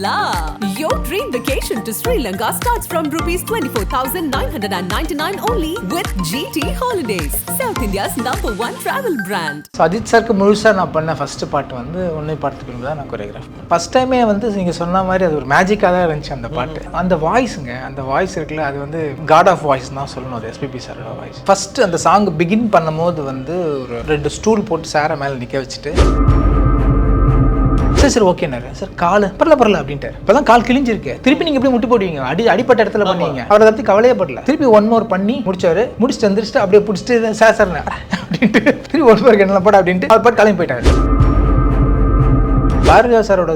la! Your dream vacation to Sri Lanka starts from rupees 24,999 only with GT Holidays, South India's #1 travel brand. So Ajith சாருக்கு முழுசாக நான் பண்ண first பாட்டு வந்து உன்னை பார்த்துக்கணும் தான் நான் கொரியோகிராஃப் பண்ணேன். ஃபஸ்ட் டைமே வந்து நீங்கள் சொன்ன மாதிரி அது ஒரு மேஜிக்காக தான் இருந்துச்சு அந்த பாட்டு. அந்த வாய்ஸுங்க, அந்த வாய்ஸ் இருக்குல்ல, அது வந்து காட் ஆஃப் வாய்ஸ் தான் சொல்லணும். அது எஸ்பிபி சாரோட வாய்ஸ். ஃபஸ்ட்டு அந்த சாங் பிகின் பண்ணும்போது வந்து ஒரு 2 ஸ்டூல் போட்டு சாரை மேலே நிற்க வச்சுட்டு, சரி ஓகேனாரு சார், கால் பரல அப்படின்ட்டு. இப்போதான் கால் கிழிஞ்சிருக்கு, திருப்பி நீங்கள் எப்படி முட்டி போடுவீங்க, அடிப்பட்ட இடத்துல பண்ணுவீங்க. அவரை பற்றி கவலையே படல. திருப்பி 1 more பண்ணி முடிச்சாரு. முடிச்சுட்டு வந்துருச்சுட்டு அப்படியே பிடிச்சிட்டு சார் அப்படின்ட்டு திருப்பி 1 more என்ன போட அப்படின்ட்டு அவர் பாட்டு கிளம்பி போயிட்டாரு. பாரதிராஜா சாரோட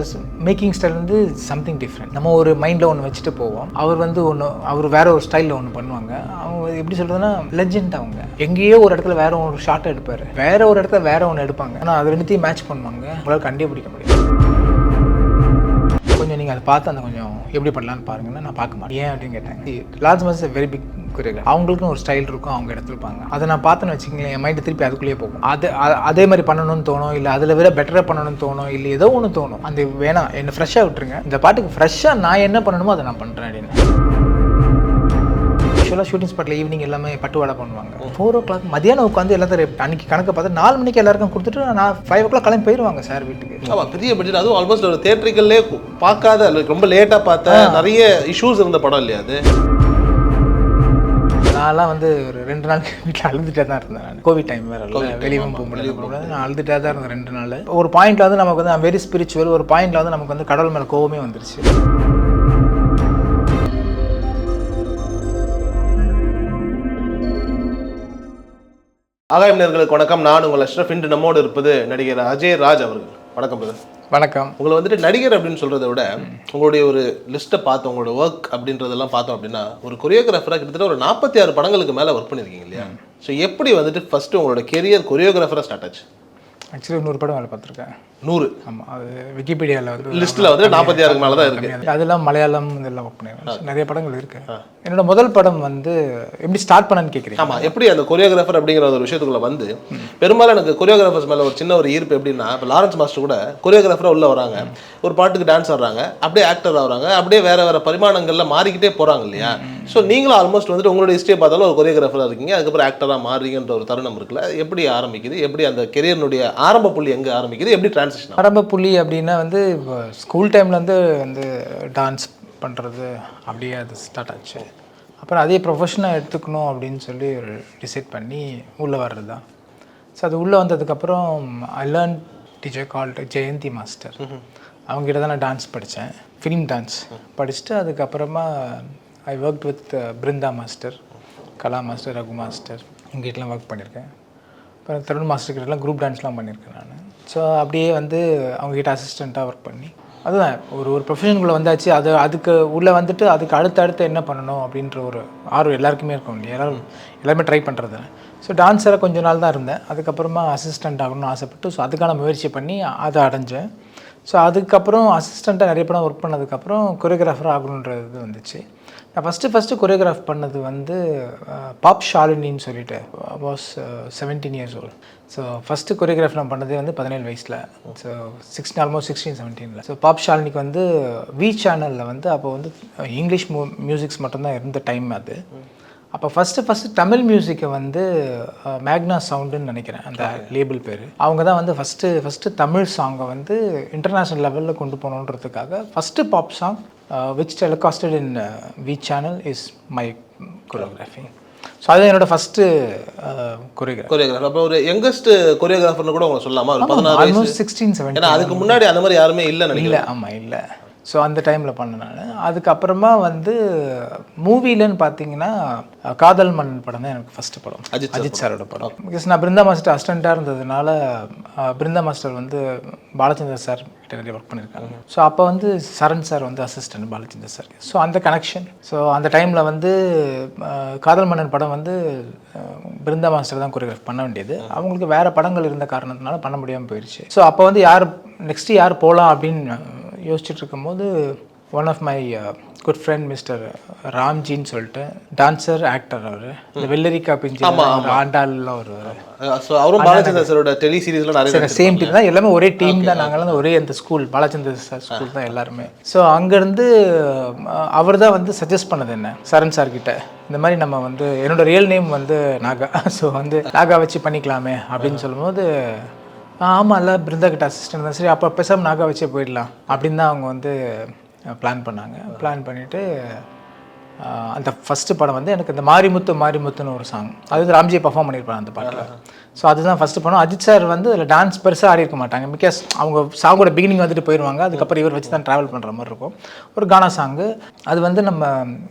மேக்கிங் ஸ்டைல் வந்து சம்திங் டிஃப்ரெண்ட். நம்ம ஒரு மைண்டில் ஒன்று வச்சுட்டு போவோம், அவர் வந்து அவர் வேற ஒரு ஸ்டைலில் ஒன்று பண்ணுவாங்க. அவங்க எப்படி சொல்கிறதுனா லெஜெண்ட். அவங்க எங்கேயோ ஒரு இடத்துல வேற ஒரு ஷார்ட் எடுப்பார், வேற ஒரு இடத்துல வேற ஒன்று எடுப்பாங்க. ஆனால் அது ரெண்டுத்தையும் மேட்ச் பண்ணுவாங்க. உங்களால் கண்டுபிடிக்க முடியும். கொஞ்சம் நீங்கள் அதை பார்த்து அந்த கொஞ்சம் எப்படி பண்ணலான்னு பாருங்கன்னா நான் பார்க்க மாட்டேன். ஏன் அப்படின்னு கேட்டேன். Large mass very big choreographer, அவங்களுக்குன்னு ஒரு ஸ்டைல் இருக்கும், அவங்க எடுத்துருப்பாங்க. அதை நான் பார்த்தேன்னு வச்சுக்கங்களேன், என் மைண்டு திருப்பி அதுக்குள்ளேயே போகும். அதே மாதிரி பண்ணணும்னு தோணும், இல்லை அதில் விட பெட்டராக பண்ணணும்னு தோணும், இல்லை ஏதோ ஒன்று தோணும். அந்த வேணாம், என்னை ஃப்ரெஷ்ஷாக விட்டுருங்க, இந்த பாட்டுக்கு ஃப்ரெஷ்ஷாக நான் என்ன பண்ணணுமோ அதை நான் பண்ணுறேன் அப்படின்னு. யூஸ்வலாக ஷூட்டிங் ஸ்பாட்டில் ஈவினிங் எல்லாமே பட்டுவாடை பண்ணுவாங்க. 4 o'clock மதியானம் உட்காந்து எல்லாத்தையும் அன்றைக்கி கணக்கை பார்த்து 4 மணிக்கு எல்லாருக்கும் கொடுத்துட்டு நான் 5 o'clock கிளம்பி போயிடுவாங்க சார் வீட்டுக்கு. ஆமாம், பெரிய பட்ஜெட். அதுவும் ஆல்மோஸ்ட் ஒரு தியேட்டருக்குள்ளே பார்க்காத, ரொம்ப லேட்டாக பார்த்த நிறைய இஷ்யூஸ் இருந்த படம் இல்லையா அது? நான்லாம் வந்து ஒரு 2 நாள் வீட்டில் அழுதுகிட்டே தான் இருந்தேன். நான் கோவிட் டைம் வேறு இல்லை, வெளியும் போக முடியாது. நான் அழுதுகிட்டே தான் இருந்தேன் 2 நாள். ஒரு பாயிண்டில் வந்து நமக்கு வந்து வெரி ஸ்பிரிச்சுவல். ஒரு பாயிண்டில் வந்து நமக்கு வந்து கடவுள் மேலே கோவமே வந்துருச்சு. ஆகாயம் நேயர்களுக்கு வணக்கம். நான் உங்கள் அஷ்ரஃப். இன்று நம்மோடு இருப்பது நடிகர் அஜய் ராஜ் அவர்கள். வணக்கம் பிரதர். வணக்கம். உங்களை வந்துட்டு நடிகர் அப்படின்னு சொல்கிறத விட உங்களுடைய ஒரு லிஸ்ட்டை பார்த்தோம், உங்களோட ஒர்க் அப்படின்றதெல்லாம் பார்த்தோம் அப்படின்னா ஒரு கொரியோகிராஃபராக கிட்டத்தட்ட ஒரு 46 படங்களுக்கு மேலே ஒர்க் பண்ணியிருக்கீங்க இல்லையா? ஸோ எப்படி வந்துட்டு ஃபஸ்ட்டு உங்களோட கெரியர் கொரியோகிராஃபராக ஸ்டார்ட் ஆச்சு? ஆக்சுவலி 100 படம் வேலை பார்த்துருக்கேன். 100? ஆமாம், அது விக்கிபீடியாவில் வந்து லிஸ்ட்டில் வந்து 46க்கு மேலே தான் இருக்குது. அதெல்லாம் மலையாளம் இதெல்லாம் ஒர்க் பண்ணியிருக்கேன். நிறைய படங்கள் இருக்குது. என்னோட முதல் படம் வந்து எப்படி ஸ்டார்ட் பண்ணேன்னு கேட்குறீங்க? ஆமாம், எப்படி அந்த கொரியோகிராஃபர் அப்படிங்கிற ஒரு விஷயத்துக்குள்ள வந்து பெரும்பாலும் எனக்கு கொரியோகிராஃபர்ஸ் மேலே ஒரு சின்ன ஒரு ஈர்ப்பு எப்படின்னா, இப்போ லாரன்ஸ் மாஸ்டர் கூட கொரியோகிராஃபராக உள்ள வராங்க, ஒரு பாட்டுக்கு டான்ஸ் ஆடுறாங்க, அப்படியே ஆக்டர் ஆகுறாங்க, அப்படியே வேற பரிமாணங்களில் மாறிக்கிட்டே போகிறாங்க இல்லையா? ஸோ நீங்களும் ஆல்மோஸ்ட் வந்துட்டு உங்களோட ஹிஸ்டரியை பார்த்தாலும் ஒரு கொரியோகிராஃபராக இருக்கீங்க, அதுக்கப்புறம் ஆக்டராக மாறுறீங்கன்ற ஒரு தருணம் இருக்குல்ல. எப்படி ஆரம்பிக்குது, எப்படி அந்த கெரியர்னுடைய ஆரம்ப புள்ளி எங்கே ஆரம்பிக்குது, எப்படி டிரான்சிஷன்? ஆரம்ப புள்ளி அப்படின்னா வந்து இப்போ ஸ்கூல் டைம்லேருந்து வந்து டான்ஸ் பண்ணுறது அப்படியே அது ஸ்டார்ட் ஆச்சு. அப்புறம் அதே ப்ரொஃபஷனாக எடுத்துக்கணும் அப்படின்னு சொல்லி ஒரு டிசைட் பண்ணி உள்ளே வர்றது தான். ஸோ அது உள்ளே வந்ததுக்கப்புறம் I learn teacher called Jayanthi master. அவங்ககிட்ட தான் நான் டான்ஸ் படித்தேன், ஃபிலிம் டான்ஸ் படிச்சுட்டு அதுக்கப்புறமா I work with Brinda master, Kala master, Raghu master, இவங்ககிட்டலாம் ஒர்க் பண்ணியிருக்கேன். அப்புறம் தருண் மாஸ்டர் கிட்டலாம் குரூப் டான்ஸ்லாம் பண்ணியிருக்கேன் நான். ஸோ அப்படியே வந்து அவங்ககிட்ட அசிஸ்டண்ட்டாக ஒர்க் பண்ணி அதுதான் ஒரு ப்ரொஃபஷனுக்குள்ளே வந்தாச்சு. அதுக்கு உள்ளே வந்துட்டு அதுக்கு அடுத்து என்ன பண்ணணும் அப்படின்ற ஒரு ஆர்வம் எல்லாருக்குமே இருக்கும் இல்லையா? எல்லாருமே ட்ரை பண்ணுறது. ஸோ டான்ஸராக கொஞ்ச நாள் தான் இருந்தேன். அதுக்கப்புறமா அசிஸ்டண்ட் ஆகணும்னு ஆசைப்பட்டு ஸோ அதுக்கான முயற்சி பண்ணி அதை அடைஞ்சேன். ஸோ அதுக்கப்புறம் அசிஸ்டண்ட்டாக நிறைய படம் ஒர்க் பண்ணதுக்கப்புறம் கொரியோகிராஃபர் ஆகணுன்றது வந்துச்சு. நான் ஃபஸ்ட்டு கொரியோகிராஃப் பண்ணது வந்து பாப் ஷாலினின்னு சொல்லிட்டு was 17 years old. So first choreograph நான் பண்ணதே வந்து 17 வயசில். So almost 16-17. ஸோ பாப் ஷாலினிக்கு வந்து வி சேனலில் வந்து அப்போ வந்து இங்கிலீஷ் மியூசிக்ஸ் மட்டும்தான் இருந்த டைம் அது. அப்போ ஃபஸ்ட்டு தமிழ் மியூசிக்கை வந்து மேக்னா சவுண்டுன்னு நினைக்கிறேன் அந்த லேபிள் பேர். அவங்க தான் வந்து ஃபஸ்ட்டு தமிழ் சாங்கை வந்து இன்டர்நேஷ்னல் லெவலில் கொண்டு போகணுன்றதுக்காக first pop song which telecasted in V channel is my choreography. So அது என்னோட ஃபஸ்ட்டு கொரியோகிராஃபர். அப்போ ஒரு யங்கஸ்ட் கொரியோகிராஃபர்னு கூட உங்களை சொல்லலாமா? ஒரு 16 ஆல்மோஸ்ட் 16-17. ஏன்னா அதுக்கு முன்னாடி அந்த மாதிரி யாருமே இல்லைன்னு இல்லை. ஆமாம், இல்லை. ஸோ அந்த டைமில் பண்ணேன் நான். அதுக்கப்புறமா வந்து மூவிலன்னு பார்த்தீங்கன்னா காதல் மன்னன் படம் தான் எனக்கு ஃபஸ்ட்டு படம், அஜித் சாரோட படம். பிகாஸ் நான் பிருந்தா மாஸ்டர் அசிஸ்டண்ட்டாக இருந்ததுனால பிருந்தா மாஸ்டர் வந்து பாலச்சந்தர் சார் கிட்ட நிறைய ஒர்க் பண்ணியிருக்காங்க. ஸோ அப்போ வந்து சரண் சார் வந்து அசிஸ்டன்ட் பாலச்சந்தர் சார். ஸோ அந்த கனெக்ஷன். ஸோ அந்த டைமில் வந்து காதல் மன்னன் படம் வந்து பிருந்தா மாஸ்டர் தான் கொரியோகிராஃப் பண்ண வேண்டியது. அவங்களுக்கு வேறு படங்கள் இருந்த காரணத்தினால பண்ண முடியாமல் போயிடுச்சு. ஸோ அப்போ வந்து நெக்ஸ்ட்டு யார் போகலாம் அப்படின்னு யோசிச்சுட்டு இருக்கும்போது one of my good friend mister ராம்ஜின்னு சொல்லிட்டு டான்சர் ஆக்டர் அவர் இந்த வெள்ளரிக்கா பிஞ்சு ஆண்டாள்லாம் வருவார். ஸோ அவரும் பாலச்சந்தர் சாரோட டெலி சீரீஸ்லாம் நிறைய சேம் டீம் தான், எல்லாமே ஒரே டீம் தான். நாங்களாம் ஒரே அந்த ஸ்கூல் பாலச்சந்தர் சார் ஸ்கூல் தான் எல்லாருமே. ஸோ அங்கேருந்து அவர் தான் வந்து சஜஸ்ட் பண்ணது என்ன சரண் சார் கிட்ட, இந்த மாதிரி நம்ம வந்து என்னோட ரியல் நேம் வந்து நாகா, ஸோ வந்து நாகா வச்சு பண்ணிக்கலாமே அப்படின்னு சொல்லும்போது ஆமாம் இல்லை பிருந்தா கிட்ட அசிஸ்டன்ட் தான், சரி அப்போ பேசாமல் நாகா வச்சே போயிடலாம் அப்படின்னு தான் அவங்க வந்து பிளான் பண்ணாங்க. பிளான் பண்ணிவிட்டு அந்த ஃபஸ்ட்டு படம் வந்து எனக்கு இந்த மாரிமுத்துன்னு ஒரு சாங், அது வந்து ராம்ஜி பர்ஃபார்ம் பண்ணியிருப்பாங்க அந்த பாட்டில். ஸோ அதுதான் ஃபஸ்ட்டு படம். அஜித் சார் வந்து அதில் டான்ஸ் பெருசாக ஆடி இருக்க மாட்டாங்க, பிகாஸ் அவங்க சாங்கோட பிகினிங் வந்துட்டு போயிடுவாங்க, அதுக்கப்புறம் இவர் வச்சு தான் ட்ராவல் பண்ணுற மாதிரி இருக்கும். ஒரு கானா சாங்கு அது வந்து நம்ம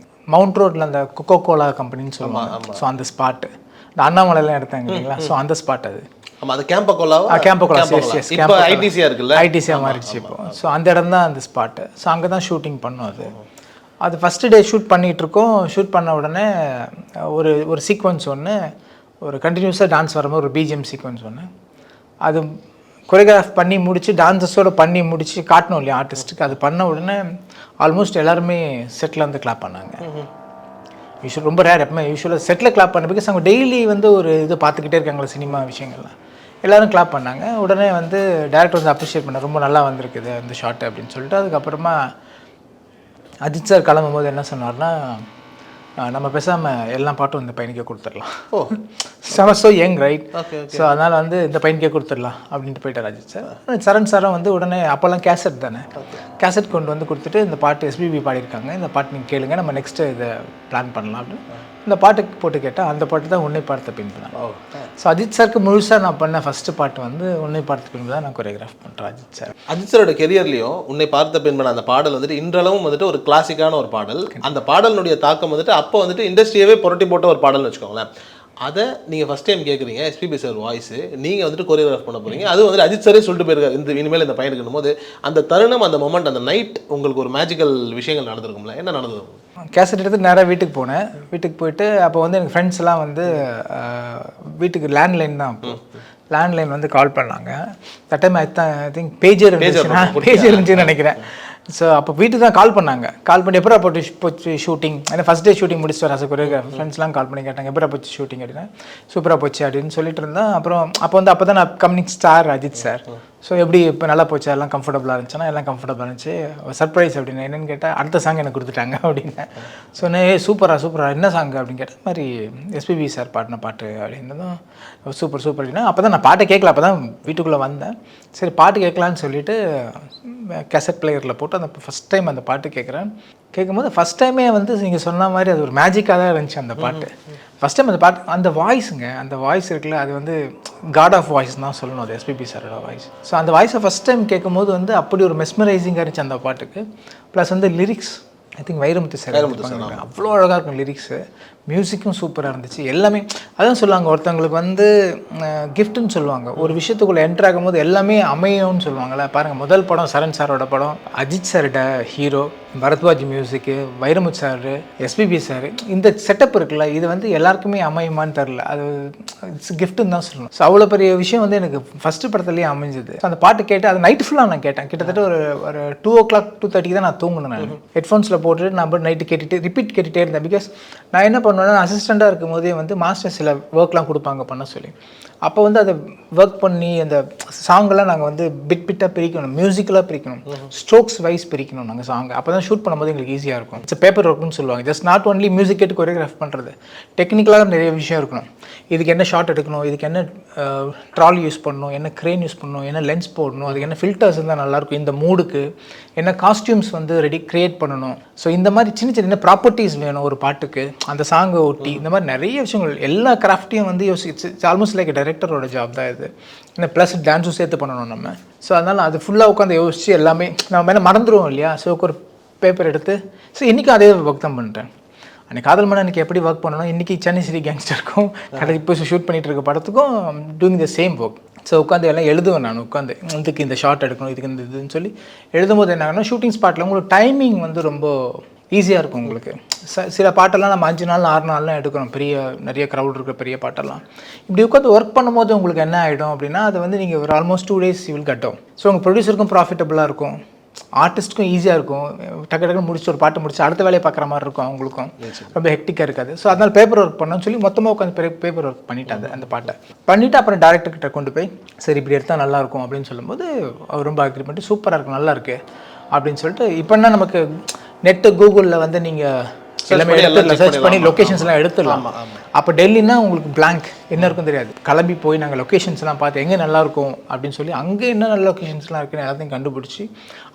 மவுண்ட் ரோட்டில் அந்த கொக்கோ கோலா கம்பெனின்னு சொல்லுவாங்க. ஸோ அந்த ஸ்பாட்டு இந்த அண்ணாமலைலாம் எடுத்தாங்க இல்லைங்களா, ஸோ அந்த ஸ்பாட் அது. அது கேம்பகோலா ஐடிசியா இருக்குல்ல, ஐடிசியா மாறிடுச்சு இப்போ. ஸோ அந்த இடம் தான் அந்த ஸ்பாட்டு. ஸோ அங்கே தான் ஷூட்டிங் பண்ணோம். அது ஃபஸ்ட்டு டே ஷூட் பண்ணிகிட்ருக்கோம். ஷூட் பண்ண உடனே ஒரு சீக்வன்ஸ் ஒன்று, ஒரு கண்டினியூஸாக டான்ஸ் வரும்போது ஒரு பிஜிஎம் சீக்வன்ஸ் ஒன்று, அது கொரியோகிராஃப் பண்ணி முடித்து டான்ஸஸோடு பண்ணி முடித்து காட்டணும் இல்லையா ஆர்டிஸ்ட்டுக்கு. அது பண்ண உடனே ஆல்மோஸ்ட் எல்லாருமே செட்டில் வந்து கிளாப் பண்ணாங்க. யூஸ்வல் ரொம்ப ரேர், எப்பவுமே யூஸ்வலாக செட்டில் கிளாப் பண்ண, பிகாஸ் அவங்க டெய்லி வந்து ஒரு இது பார்த்துக்கிட்டே இருக்காங்களா சினிமா விஷயங்கள்லாம். எல்லோரும் கிளாப் பண்ணாங்க. உடனே வந்து டேரக்டர் வந்து அப்ரிஷியேட் பண்ண, ரொம்ப நல்லா வந்திருக்குது அந்த ஷாட்டு அப்படின்னு சொல்லிட்டு. அதுக்கப்புறமா அஜித் சார் கிளம்பும்போது என்ன சொன்னார்னா, நம்ம பேசாமல் எல்லா பாட்டும் இந்த பையனுக்கே கொடுத்துடலாம். ஸோ யங் ரைட், ஸோ அதனால் வந்து இந்த பையனுக்கே கொடுத்துடலாம் அப்படின்ட்டு போயிட்டார் அஜித் சார். சரண் சாரும் வந்து உடனே அப்போல்லாம் கேசட் தானே, கேசட் கொண்டு வந்து கொடுத்துட்டு இந்த பாட்டு எஸ்பிபி பாடியிருக்காங்க, இந்த பாட்டு நீங்கள் கேளுங்க, நம்ம நெக்ஸ்ட்டு இதை பிளான் பண்ணலாம் அப்படின்னு இந்த பாட்டுக்கு போட்டு கேட்டால் அந்த பாட்டு தான் உன்னை பார்த்த பின்பு தான். ஸோ அஜித் சாருக்கு முழுசாக நான் பண்ண ஃபஸ்ட்டு பாட்டு வந்து உன்னை பார்த்த பின்பு தான் நான் கொரியோகிராஃப் பண்ணுறேன் அஜித் சார். அஜித் சாரோட கெரியர்லையும் உன்னை பார்த்த பின்பு அந்த பாடல் வந்துட்டு இன்றளவும் வந்துட்டு ஒரு கிளாசிக்கான ஒரு பாடல். அந்த பாடலுடைய தாக்கம் வந்துட்டு அப்போ வந்துட்டு இண்டஸ்ட்ரியவே புரட்டி போட்ட ஒரு பாடல்னு வச்சுக்கோங்களேன். அதை நீங்கள் ஃபஸ்ட் டைம் கேட்குறீங்க, எஸ்பிபி சார் வாய்ஸு, நீங்கள் வந்துட்டு கொரியோகிராஃப் பண்ண போகிறீங்க. அது வந்துட்டு அஜித் சாரே சொல்லிட்டு போயிருக்காரு, இந்த இனிமேல் இந்த பையன் இருக்கும்போது அந்த தருணம், அந்த மொமெண்ட், அந்த நைட் உங்களுக்கு ஒரு மேஜிக்கல் விஷயங்கள் நடந்திருக்கும்ல, என்ன நடந்தது? கேசட் எடுத்து நேராக வீட்டுக்கு போனேன். வீட்டுக்கு போயிட்டு அப்போ வந்து எனக்கு ஃப்ரெண்ட்ஸ்லாம் வந்து வீட்டுக்கு லேண்ட்லைன் தான், அப்போ லேண்ட்லைன் வந்து கால் பண்ணாங்க. That time I think pager இருந்துச்சுன்னு நினைக்கிறேன். ஸோ அப்போ வீட்டுக்கு தான் கால் பண்ணாங்க. கால் பண்ணி எப்போ போச்சு ஷூட்டிங், ஏன்னா ஃபஸ்ட் டே ஷூட்டிங் முடிச்சுட்டு வர கொரியோகிராஃபர் ஃப்ரெண்ட்ஸ்லாம் கால் பண்ணி கேட்டாங்க எப்போ போச்சு ஷூட்டிங் அப்படின்னா. சூப்பராக போச்சு அப்படின்னு சொல்லிட்டு இருந்தேன். அப்புறம் அப்போ தான் நான் coming star Ajith sir. So எப்படி இப்போ நல்லா போச்சு, எல்லாம் கம்ஃபர்டபுளாக இருந்துச்சுன்னா எல்லாம் கம்ஃபர்டபுளாக இருந்துச்சு. சர்ப்ரைஸ் அப்படின்னு என்னென்னு கேட்டால் அடுத்த சாங் எனக்கு கொடுத்துட்டாங்க அப்படின்னு சொன்னேன். சூப்பராக என்ன சாங் அப்படின்னு கேட்டால் இந்த மாதிரி எஸ்பிபி சார் பாடின பாட்டு அப்படின்னதும் சூப்பர் அப்படின்னா அப்போ தான் நான் பாட்டை கேட்கல, அப்போ தான் வீட்டுக்குள்ளே வந்தேன். சரி பாட்டு கேட்கலான்னு சொல்லிவிட்டு கேசட் பிளேயரில் போட்டு அந்த ஃபஸ்ட் டைம் அந்த பாட்டு கேட்கும்போது ஃபஸ்ட் டைமே வந்து நீங்கள் சொன்ன மாதிரி அது ஒரு மேஜிக்காக தான் இருந்துச்சு அந்த பாட்டு. ஃபஸ்ட் டைம் அந்த பாட்டு, அந்த வாய்ஸுங்க, அந்த வாய்ஸ் இருக்குல்ல, அது வந்து காட் ஆஃப் வாய்ஸ் தான் சொல்லணும், அது எஸ்பிபி சாரோட வாய்ஸ். ஸோ அந்த வாய்ஸை ஃபஸ்ட் டைம் கேட்கும்போது வந்து அப்படி ஒரு மெஸ்மரைசிங்காக இருந்துச்சு அந்த பாட்டுக்கு. ப்ளஸ் வந்து lyrics I think Vairamuthu sir அவ்வளோ அழகாக இருக்கும் லிரிக்ஸு, மியூசிக்கும் சூப்பராக இருந்துச்சு. எல்லாமே அதான் சொல்லுவாங்க, ஒருத்தவங்களுக்கு வந்து கிஃப்ட்டுன்னு சொல்லுவாங்க, ஒரு விஷயத்துக்குள்ளே என்ட்ரு ஆகும்போது எல்லாமே அமையும்னு சொல்லுவாங்கள்ல. பாருங்கள், முதல் படம் சரண் சாரோட படம், அஜித் சார்கிட்ட ஹீரோ, பரத்வாஜ் மியூசிக்கு, வைரமுத்து சார், எஸ்பிபி சார், இந்த செட்டப் இருக்குல்ல, இது வந்து எல்லாருக்குமே அமையுமான்னு தெரில, அது இட்ஸ் கிஃப்ட்டுன்னு தான் சொல்லணும். ஸோ அவ்வளோ பெரிய விஷயம் வந்து எனக்கு ஃபஸ்ட்டு படத்துலேயே அமைஞ்சது. அந்த பாட்டு கேட்டு அது நைட்டு ஃபுல்லாக நான் கேட்டேன். கிட்டத்தட்ட ஒரு 2:00 2:30 தான் நான் தூங்கினேன். நான் ஹெட்ஃபோன்ஸில் போட்டுட்டு நான் நைட்டு ரிப்பீட் கேட்டுகிட்டே இருந்தேன். பிகாஸ் நான் என்ன பண்ணுவேன்னா, அசிஸ்டண்ட்டாக இருக்கும் போதே வந்து மாஸ்டர் சில ஒர்க்லாம் கொடுப்பாங்க பண்ண சொல்லி, அப்போ வந்து அதை ஒர்க் பண்ணி அந்த சாங்கெல்லாம் நாங்கள் வந்து பிட்டாக பிரிக்கணும், மியூசிக்கலாக பிரிக்கணும், ஸ்ட்ரோக்ஸ் வைஸ் பிரிக்கணும் நாங்கள் சாங். அப்போ தான் ஷூட் பண்ணும்போது எங்களுக்கு ஈஸியாக இருக்கும். இட்ஸ் பேப்பர் ஒர்க்னு சொல்லுவாங்க. ஜஸ்ட் நாட் ஒன்லி மியூசிக் கேட்டு கொரியோகிராஃப் பண்ணுறது, டெக்னிக்கலாக நிறைய விஷயம் இருக்கணும். இதுக்கு என்ன ஷாட் எடுக்கணும், இதுக்கு என்ன ட்ராலி யூஸ் பண்ணணும், என்ன க்ரேன் யூஸ் பண்ணணும், என்ன லென்ஸ் போடணும், அதுக்கு என்ன ஃபில்டர்ஸ் இருந்தால் நல்லாயிருக்கும், இந்த மூடுக்கு என்ன காஸ்டியூம்ஸ் வந்து க்ரியேட் பண்ணணும். ஸோ இந்த மாதிரி சின்ன ப்ராப்பர்ட்டிஸ் வேணும் ஒரு பாட்டுக்கு, அந்த சாங்கை ஒட்டி, இந்த மாதிரி நிறைய விஷயங்கள், எல்லா கிராஃப்டையும் வந்து யோசிச்சு ஆல்மோஸ்ட் லைக் டைரக்டரோட ஜாப் தான் இது. என்ன ப்ளஸ் டான்ஸும் சேர்த்து பண்ணணும் நம்ம. ஸோ அதனால் அது ஃபுல்லாக உட்காந்து யோசிச்சு எல்லாமே நம்ம மேலே மறந்துடுவோம் இல்லையா. ஸோ ஒரு பேப்பர் எடுத்து, ஸோ இன்றைக்கும் அதே ஒர்க் தான் பண்ணிட்டேன். அன்றைக்கி காதல் மன்னன் அன்றைக்கி எப்படி ஒர்க் பண்ணணும், இன்றைக்கி சென்னை சிட்டி கேங்ஸ்டருக்கும் கடை இப்போ ஷூட் பண்ணிகிட்டு இருக்க படத்துக்கும் doing the same work. So உட்காந்து எல்லாம் எழுதுவேன் நான், உட்காந்து இதுக்கு இந்த ஷார்ட் எடுக்கணும், இதுக்கு இந்த இதுன்னு சொல்லி எழுதும்போது என்னாகனா ஷூட்டிங் ஸ்பாட்டில் உங்களுக்கு டைமிங் வந்து ரொம்ப ஈஸியாக இருக்கும் உங்களுக்கு. சில பாட்டெல்லாம் நம்ம 5 நாள் 6 நாள்லாம் எடுக்கிறோம், நிறைய க்ரௌட் இருக்கிற பெரிய பாட்டெல்லாம். இப்படி உட்காந்து ஒர்க் பண்ணும்போது உங்களுக்கு என்ன ஆகிடும் அப்படின்னா, அது வந்து நீங்கள் ஒரு almost 2 days you will cut ஆகும். ஸோ உங்கள் ப்ரொடியூசருக்கும் ப்ராஃபிட்டபுளாக இருக்கும், ஆர்டிஸ்ட்டுக்கும் ஈஸியாக இருக்கும், டக்கு டக்குன்னு முடிச்சு ஒரு பாட்டு முடிச்சு அடுத்த வேலையை பார்க்குற மாதிரி இருக்கும் அவங்களுக்கும், ரொம்ப ஹெக்டிக்காக இருக்காது. ஸோ அதனால் பேப்பர் ஒர்க் பண்ணணும்னு சொல்லி மொத்தமாக உட்காந்து பேப்பர் ஒர்க் பண்ணிட்டாங்க அந்த பாட்டை பண்ணிவிட்டு அப்புறம் டேரக்டர்கிட்ட கொண்டு போய் சரி இப்படி எடுத்தால் நல்லாயிருக்கும் அப்படின்னு சொல்லும்போது அவர் ரொம்ப அக்ரி பண்ணிட்டு சூப்பராக இருக்கும் நல்லா இருக்கு அப்படின்னு சொல்லிட்டு. இப்போன்னா நமக்கு நெட்டு கூகுளில் வந்து நீங்கள் எல்லாமே எடுத்துடலாம், சர்ச் பண்ணி லொக்கேஷன்ஸ்லாம் எடுத்துடலாம். அப்போ டெல்லினா உங்களுக்கு பிளாங்க் என்ன இருக்கும் தெரியாது. கிளம்பி போய் நாங்கள் லொக்கேஷன்ஸ்லாம் பார்த்து எங்கே நல்லாயிருக்கும் அப்படின்னு சொல்லி அங்கே என்ன நல்ல லொக்கேஷன்ஸ்லாம் இருக்குன்னு எல்லாத்தையும் கண்டுபிடிச்சி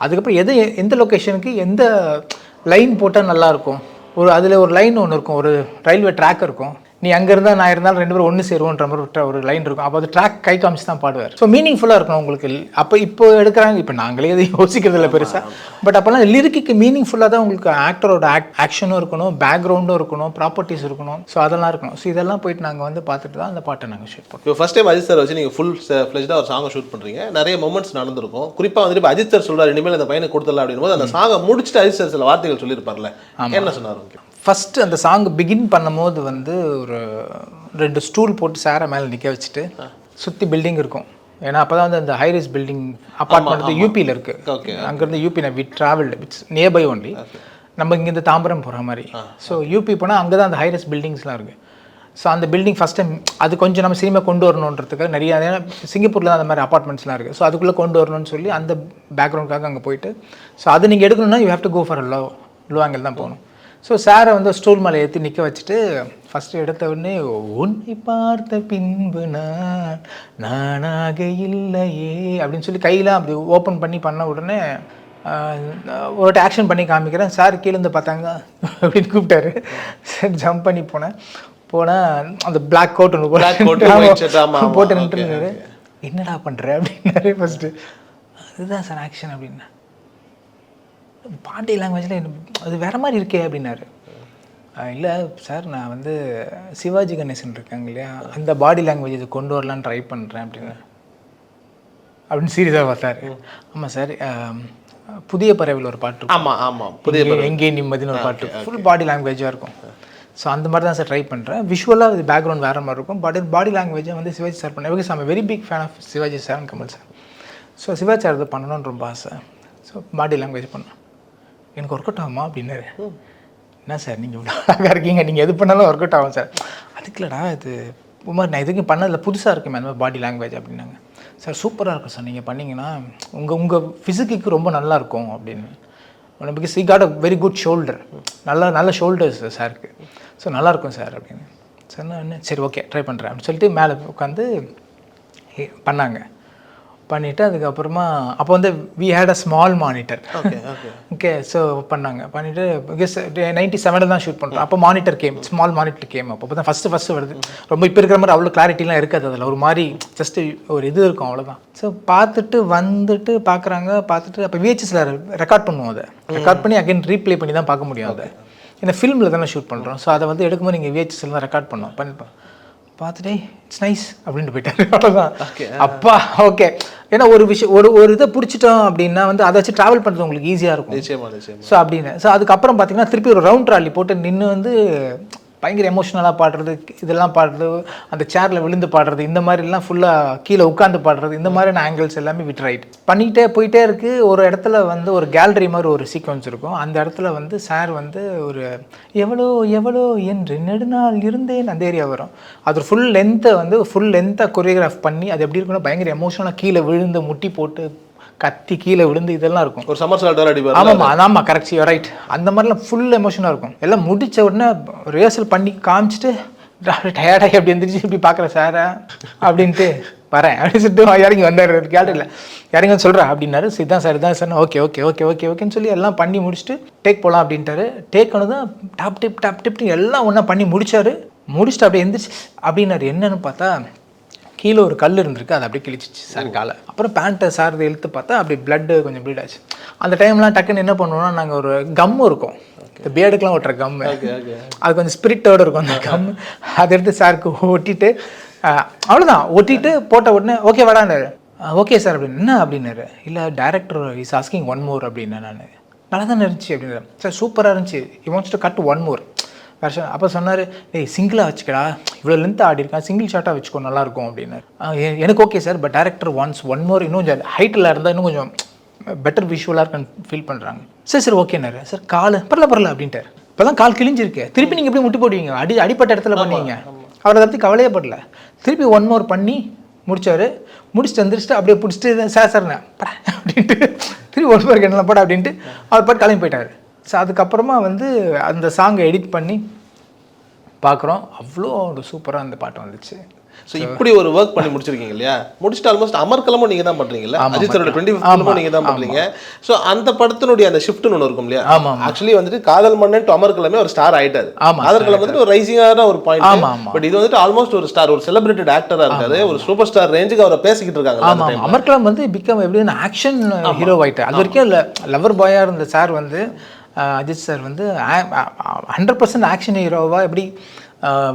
அதுக்கப்புறம் எந்த லொக்கேஷனுக்கு எந்த லைன் போட்டால் நல்லாயிருக்கும். அதில் ஒரு லைன் ஒன்று இருக்கும், ஒரு ரயில்வே ட்ராக் இருக்கும். நீ அங்கே இருந்தால் நான் இருந்தாலும் 2 பேரும் ஒன்று சேருவோன்ற மாதிரி ஒரு லைன் இருக்கும். அப்போ அது ட்ராக் கை காமிச்சு தான் பாடுவார். ஸோ மீனிங்ஃபுல்லாக இருக்கணும் உங்களுக்கு. அப்போ இப்போ எடுக்கிறாங்க, இப்போ நாங்களே எதுவும் யோசிக்கிறது இல்லை பெருசாக. பட் அப்போல்லாம் லிரிக்கு மீனிங்ஃபுல்லாக தான் உங்களுக்கு ஆக்டரோட ஆக்ஷனும் இருக்கணும், பேக்ரவுண்டும் இருக்கணும், ப்ராப்பர்ட்டிஸ் இருக்கணும். ஸோ அதெல்லாம் இருக்கணும். ஸோ இதெல்லாம் போயிட்டு நாங்கள் வந்து பார்த்துட்டு தான் அந்த பாட்டை நாங்கள் ஷூட் பண்ணுவோம். இப்போ ஃபஸ்ட் டைம் அஜித் சார் வச்சு நீங்கள் ஃபுல் ஃப்ளெஜ்டாக ஒரு சாங்கை ஷூட் பண்ணுறீங்க. நிறைய மொமெண்ட்ஸ் நடந்திருக்கும். குறிப்பாக வந்துட்டு இப்போ அஜித் சார் சொல்கிறார் இனிமேல் அந்த பையனை கொடுத்துடலாம் அப்படின்போது அந்த சாங்கை முடிச்சுட்டு அஜித் சார் சில வார்த்தைகள் சொல்லியிருப்பார்ல, என்ன சொன்னார்? ஃபஸ்ட்டு அந்த சாங் பிகின் பண்ணும்போது வந்து ஒரு 2 ஸ்டூல் போட்டு சாரை மேலே நிற்க வச்சுட்டு சுற்றி பில்டிங் இருக்கும். ஏன்னா அப்போ தான் வந்து அந்த ஹைரைஸ் பில்டிங் அப்பார்ட்மெண்ட் வந்து யூபியில் இருக்குது. அங்கேருந்து UP we travelled, it's nearby only. நம்ம இங்கேருந்து தாம்பரம் போகிற மாதிரி. ஸோ யூபி போனால் அங்கே தான் அந்த ஹைரைஸ் பில்டிங்ஸ்லாம் இருக்குது. ஸோ அந்த பில்டிங் ஃபஸ்ட் டைம் அது கொஞ்சம் நம்ம சினிமா கொண்டு வரணுன்றதுக்காக நிறைய சிங்கப்பூரில் தான் அந்த மாதிரி அப்பார்ட்மெண்ட்ஸ்லாம் இருக்குது. ஸோ அதுக்குள்ளே கொண்டு வரணும்னு சொல்லி அந்த பேக்ரவுண்டுக்காக அங்கே போயிட்டு ஸோ அது நீங்கள் எடுக்கணும்னா you have to go for low angle தான் போகணும். ஸோ சாரை வந்து ஸ்டூல் மேலே ஏற்றி நிற்க வச்சுட்டு ஃபஸ்ட்டு எடுத்த உடனே உன்னை பார்த்த பின்பு நானாக இல்லையே அப்படின்னு சொல்லி கையெல்லாம் அப்படி ஓப்பன் பண்ண உடனே ஒரு ஆக்ஷன் பண்ணி காமிக்கிறேன். சார் கீழேருந்து பார்த்தாங்க அப்படின்னு கூப்பிட்டாரு. சரி ஜம்ப் பண்ணி போனேன். அந்த பிளாக் கோட் ஒன்று போட்டு நின்றுருந்தாரு. என்னடா பண்ணுற அப்படின்னாரு ஃபஸ்ட்டு. அதுதான் சார் ஆக்ஷன் அப்படின்னா. பாண்டி லாங்குவேஜில் அது வேறு மாதிரி இருக்கே அப்படின்னாரு. இல்லை சார் நான் வந்து சிவாஜி கணேசன் இருக்காங்க இல்லையா, அந்த பாடி லாங்குவேஜ் இது கொண்டு வரலான்னு ட்ரை பண்ணுறேன் அப்படின்னு சீரியஸாக பார்த்தாரு. ஆமாம் சார், புதிய பறவையில் ஒரு பாட்டு இருக்கும். ஆமாம் புதிய எங்கே நிம்மதினு ஒரு பாட்டு ஃபுல் பாடி லாங்குவேஜாக இருக்கும். ஸோ அந்த மாதிரி தான் சார் ட்ரை பண்ணுறேன். விஷுவலாக இது பேக்ரவுண்ட் வேறு மாதிரி இருக்கும். பட் பாடி லாங்குவேஜை வந்து சிவாஜி சார் பண்ணேன். Because I'm very big fan of Sivaji sir and Kamal sir. So Sivaji sir இது பண்ணணும்னு ரொம்ப ஆசை. ஸோ பாடி லாங்குவேஜ் பண்ணேன். எனக்கு ஒர்க் அவுட் ஆகுமா அப்படின்னாரு. என்ன சார் நீங்கள் இவ்வளோ அழகாக இருக்கீங்க, நீங்கள் எது பண்ணாலும் ஒர்க் அவுட் ஆகும் சார். அதுக்கு இல்லைடா இது உமார் நான் எதுக்கும் பண்ணதில்லை, புதுசாக இருக்குமே அந்த மாதிரி பாடி லாங்குவேஜ் அப்படின்னாங்க. சார் சூப்பராக இருக்கும் சார், நீங்கள் பண்ணிங்கன்னா உங்கள் ஃபிசிக்கு ரொம்ப நல்லாயிருக்கும் அப்படின்னு. Because he got a very good shoulder, நல்ல ஷோல்டர்ஸ் சாருக்கு. ஸோ நல்லாயிருக்கும் சார் அப்படின்னு சொன்னேன். சரி ஓகே ட்ரை பண்ணுறேன் அப்படின்னு சொல்லிட்டு மேலே உட்காந்து பண்ணாங்க. பண்ணிவிட்டு அதுக்கப்புறமா அப்போ வந்து we had a small monitor. Okay so பண்ணாங்க. பண்ணிவிட்டு பிகாஸ் 97 தான் ஷூட் பண்ணுறோம். அப்போ மானிட்டர் ஸ்மால் மானிட்டர் கேம். அப்போ தான் ஃபஸ்ட்டு வருது. ரொம்ப இப்போ இருக்கிற மாதிரி அவ்வளோ கிளாரிட்டிலாம் இருக்காது. அதில் ஒரு மாதிரி ஜஸ்ட்டு ஒரு இது இருக்கும் அவ்வளோதான். ஸோ வந்துட்டு பார்க்குறாங்க. பார்த்துட்டு அப்போ விஹெச்எஸில் ரெக்கார்ட் பண்ணுவோம். அதை ரெக்கார்ட் பண்ணி அகைன் ரீப்ளே பண்ணி தான் பார்க்க முடியும். அதை இந்த ஃபிலிமில் தானே ஷூட் பண்ணுறோம். ஸோ அதை வந்து எடுக்கும்போது நீங்கள் விஹெச்எஸில் தான் ரெக்கார்ட் பண்ணிப்பேன். பார்த்துட்டே இட்ஸ் நைஸ் அப்படின்ட்டு போயிட்டாரு. அவ்வளோதான். அப்பா ஓகே. ஏன்னா ஒரு விஷயம் ஒரு இதை பிடிச்சிட்டோம் அப்படின்னா வந்து அதை வச்சு ட்ராவல் பண்ணுறது உங்களுக்கு ஈஸியாக இருக்கும். ஸோ அப்படின்னு அதுக்கப்புறம் பார்த்தீங்கன்னா திருப்பி ஒரு ரவுண்ட் ட்ராலி போட்டு நின்று வந்து பயங்கர எமோஷ்னலாக பாடுறது, இதெல்லாம் பாடுறது, அந்த சேரில் விழுந்து பாடுறது, இந்த மாதிரிலாம் ஃபுல்லாக கீழே உட்காந்து பாடுறது, இந்த மாதிரியான ஆங்கிள்ஸ் எல்லாமே விட்ரைட் பண்ணிகிட்டே போயிட்டே இருக்குது. ஒரு இடத்துல வந்து ஒரு கேலரி மாதிரி ஒரு சீக்வன்ஸ் இருக்கும். அந்த இடத்துல வந்து சார் வந்து ஒரு எவ்வளோ என்று நெடுநாள் இருந்தேன் அந்த ஏரியா வரும். அது ஃபுல் லென்த்தாக கொரியோகிராஃப் பண்ணி அது எப்படி இருக்குன்னா பயங்கர எமோஷனலாக கீழே விழுந்து முட்டி போட்டு கத்தி கீழே விழுந்து இதெல்லாம் இருக்கும். ஒரு சமர்சால்ட் அடிப்பார். ஆமாம் கரெக்ட் ரைட். அந்த மாதிரிலாம் ஃபுல் எமோஷனாக இருக்கும். எல்லாம் முடித்த உடனே ரிஹர்சல் பண்ணி காமிச்சிட்டு டயர்டாகி அப்படி இருந்துச்சு இப்படி பார்க்குறேன் சாரை அப்படின்ட்டு வரேன் அப்படின்னு சொல்லிட்டு இறங்கி வந்தார். கேலரியில் இறங்கி வந்து சொல்கிறேன் அப்படின்னாரு. இதுதான் சார் ஓகேன்னு சொல்லி எல்லாம் பண்ணி முடிச்சுட்டு டேக் போகலாம் அப்படின்ட்டாரு. டேக் ஒன்று தான் டாப் டிப் எல்லாம் ஒன்றா பண்ணி முடிச்சுட்டு அப்படியே எந்திரிச்சு அப்படின்னாரு. என்னன்னு பார்த்தா கீழே ஒரு கல் இருந்திருக்கு, அது அப்படியே கிழிச்சிச்சு சார் காலை. அப்புறம் பேண்ட்டை சார் இழுத்து பார்த்தா அப்படி பிளட்டு கொஞ்சம் ப்ளீட் ஆச்சு. அந்த டைம்லாம் டக்குன்னு என்ன பண்ணுவோம்னா நாங்கள் ஒரு கம்மு இருக்கும், இந்த பேடுக்கெலாம் ஒட்டுற கம்மு, அது கொஞ்சம் ஸ்பிரிட்டோடு இருக்கும் அந்த கம்மு. அதை எடுத்து சாருக்கு ஒட்டிட்டு அவ்வளோதான் ஒட்டிட்டு போட்ட உடனே ஓகே வாடான்னாரு. ஓகே சார் அப்படின்னு. என்ன அப்படின்னாரு. இல்லை director is asking one more அப்படின்னா. நான் நல்லா தானே இருந்துச்சு அப்படின்னாரு. சார் சூப்பராக இருந்துச்சு, he wants to cut one more வருஷம். அப்போ சொன்னார், சிங்கிளாக வச்சுக்கடா, இவ்வளோ லென்த்தாக ஆடி இருக்கா, சிங்கிள் ஷாட்டாக வச்சுக்கோ நல்லாயிருக்கும் அப்படின்னாரு. எனக்கு okay sir, but director once one more இன்னும் கொஞ்சம் ஹைட்டில் இருந்தால் இன்னும் கொஞ்சம் பெட்டர் விஷுவலாக இருக்குன்னு ஃபீல் பண்ணுறாங்க. சரி ஓகேனாரு. சார் கால் பரல அப்படின்ட்டார். இப்போ தான் கால் கிழிஞ்சிருக்கு, திருப்பி நீங்கள் எப்படி முட்டி போடுவீங்க, அடிப்பட்ட இடத்துல பண்ணுவீங்க. அவரை பற்றி கவலையே படல. திருப்பி 1 more பண்ணி முடிச்சார். முடிச்சுட்டு வந்துருச்சுட்டு அப்படியே பிடிச்சிட்டு சார்ண்ணே பட அப்படின்ட்டு திருப்பி 1 more என்ன பட அப்படின்ட்டு அவர் பாட்டு கிளம்பி போயிட்டார். ஸோ அதுக்கப்புறமா வந்து அந்த சாங்கை எடிட் பண்ணி பார்க்குறோம். அவ்வளோ ஒரு சூப்பராக அந்த பாட்டு வந்துச்சு. ஸோ இப்படி ஒரு ஒர்க் பண்ணி முடிச்சிருக்கீங்க இல்லையா? முடிச்சுட்டு ஆல்மோஸ்ட் அமர்கலமும் நீங்கள் தான் பண்ணுறீங்கல்ல, அஜித் சாரோட 25th நீங்கள் தான் பண்ணுறீங்க. ஸோ அந்த படத்தினுடைய அந்த ஷிஃப்ட்னு ஒன்று இருக்கும் இல்லையா? ஆக்சுவலி வந்துட்டு காதல் மன்னன் டு அமர்கலமே ஒரு ஸ்டார் ஆயிட்டாரு. காதல்கலம் வந்துட்டு ஒரு ரைசிங்கான ஒரு பாயிண்ட். பட் இது வந்துட்டு ஆல்மோஸ்ட் ஒரு ஸ்டார், ஒரு செலிபிரேட்டட் ஆக்டராக இருக்காரு, ஒரு சூப்பர் ஸ்டார் ரேஞ்சுக்கு அவரை பேசிக்கிட்டு இருக்காங்க. அமர்கலம் வந்து பிகம் எப்படின்னு ஆக்ஷன் ஹீரோ ஆயிட்டார். அது வரைக்கும் லவர் பாயாக இருந்த சார் வந்து அஜித் சார் வந்து 100% ஆக்ஷன் ஹீரோவாக எப்படி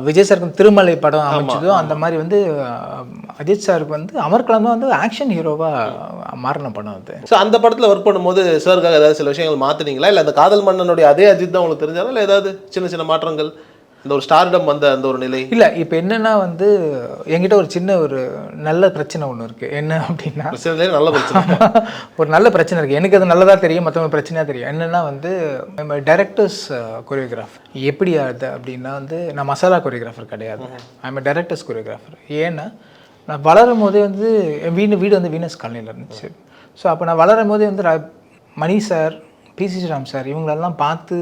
விஜய் சாருக்கு திருமலை படம் அமைச்சதோ அந்த மாதிரி வந்து அஜித் சாருக்கு வந்து அமர்கலம் தான் வந்து ஆக்ஷன் ஹீரோவாக மாறின படம் அது. ஸோ அந்த படத்தில் ஒர்க் பண்ணும்போது சாருக்காக ஏதாவது சில விஷயங்கள் மாற்றினீங்களா, இல்லை அந்த காதல் மன்னனுடைய அதே அஜித் தான் உங்களுக்கு தெரிஞ்சாலும், இல்லை ஏதாவது சின்ன சின்ன மாற்றங்கள், இந்த ஒரு ஸ்டார்டம் வந்த அந்த ஒரு நிலை? இல்லை, இப்போ என்னென்னா வந்து என்கிட்ட ஒரு சின்ன ஒரு நல்ல பிரச்சனை ஒன்று இருக்குது. என்ன அப்படின்னா நல்ல பிரச்சனை ஒரு நல்ல பிரச்சனை இருக்குது. எனக்கு அது நல்லதாக தெரியும், மற்றவங்க பிரச்சனையாக தெரியும். என்னென்னா வந்து நம்ம டைரக்டர்ஸ் கொரியோகிராஃப் எப்படி ஆகுது அப்படின்னா வந்து நான் மசாலா கொரியோகிராஃபர் கிடையாது, ஐம் டைரக்டர்ஸ் கொரியோகிராஃபர். ஏன்னா நான் வளரும் போதே வந்து என் வீடு வந்து வீனஸ் காலனியில் இருந்துச்சு. ஸோ அப்போ நான் வளரும் போதே வந்து மணி சார், பிசி ஸ்ரீராம் சார் இவங்களெல்லாம் பார்த்து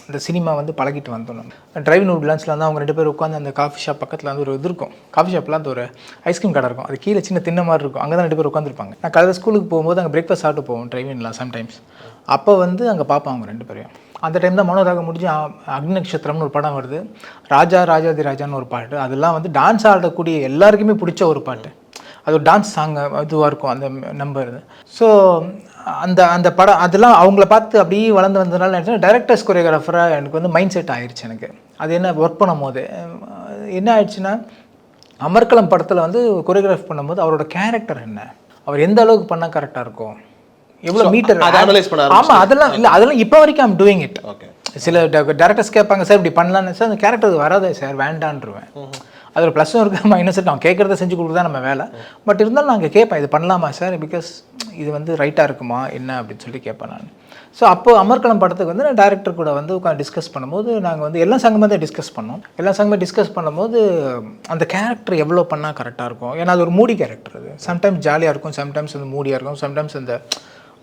இந்த சினிமா வந்து பழகிட்டு வந்தோம். டிரைவிங் நூட்லான்ஸில் வந்து அவங்க 2 பேர் உட்காந்து அந்த காஃபி ஷாப் பக்கத்தில் வந்து ஒரு இது இருக்கும், காஃபி ஷாப்பில் அந்த ஒரு ஐஸ்கிரீம் கடை இருக்கும், அது கீழே சின்ன தின்ன மாதிரி இருக்கும், அங்கே தான் 2 பேர் உட்காந்துருப்பாங்க. நான் காலையில் ஸ்கூலுக்கு போகும்போது அங்கே பிரேக்ஃபாஸ்ட் சாப்பிட்டு போவோம் டிரைவிங்லாம் சம்டைம்ஸ். அப்போ வந்து அங்கே பார்ப்போம் அவங்க 2 பேரையும். அந்த டைம் தான் மனோராகம் முடிஞ்சு அக்னி நட்சத்திரம்னு ஒரு படம் வருது, ராஜாதி ராஜான்னு ஒரு பாட்டு. அதெல்லாம் வந்து டான்ஸ் ஆடக்கூடிய எல்லாருக்குமே பிடிச்ச ஒரு பாட்டு, அது ஒரு டான்ஸ் சாங் இதுவாக இருக்கும் அந்த நம்பர். ஸோ அந்த படம் அதெல்லாம் அவங்கள பார்த்து அப்படியே வளர்ந்து வந்ததுனால என்ன டைரக்டர்ஸ் கொரியோகிராஃபராக எனக்கு வந்து மைண்ட் செட் ஆயிடுச்சு. எனக்கு அது என்ன ஒர்க் பண்ணும் போது என்ன ஆயிடுச்சுன்னா, அமர்கலம் படத்தில் வந்து கொரியோகிராஃப் பண்ணும்போது அவரோட கேரக்டர் என்ன, அவர் எந்த அளவுக்கு பண்ணால் கரெக்டாக இருக்கும், எவ்வளோ மீட்டர் அனலைஸ் பண்ண. ஆமாம், அதெல்லாம் இல்லை, அதெல்லாம் இப்போ வரைக்கும் ஐம் டூயிங் இட். சில டேரக்டர்ஸ் கேட்பாங்க, சார் இப்படி பண்ணலான்னு. சார் அந்த கேரக்டர் வராதே சார், வேண்டான்ருவேன். அது ஒரு ப்ளஸும் இருக்குது, மைனஸ். அவன் கேட்குறத செஞ்சு கொடுக்குறதா நம்ம வேலை. பட் இருந்தாலும் நாங்கள் கேட்பேன், இது பண்ணலாமா சார், பிகாஸ் இது வந்து ரைட்டாக இருக்குமா என்ன அப்படின்னு சொல்லி கேட்பேன் நான். ஸோ அப்போது அமர்கலம் படத்துக்கு வந்து நான் டேரக்டர் கூட வந்து உட்காந்து டிஸ்கஸ் பண்ணும்போது நாங்கள் வந்து எல்லா சங்கமே தான் டிஸ்கஸ் பண்ணோம். எல்லா சங்கமே டிஸ்கஸ் பண்ணும்போது அந்த கேரக்டர் எவ்வளோ பண்ணால் கரெக்டாக இருக்கும். ஏன்னா அது ஒரு மூடி கேரக்டர். அது சம்டைம்ஸ் ஜாலியாக இருக்கும், சம்டைம்ஸ் வந்து மூடியாக இருக்கும், சம்டைம்ஸ் அந்த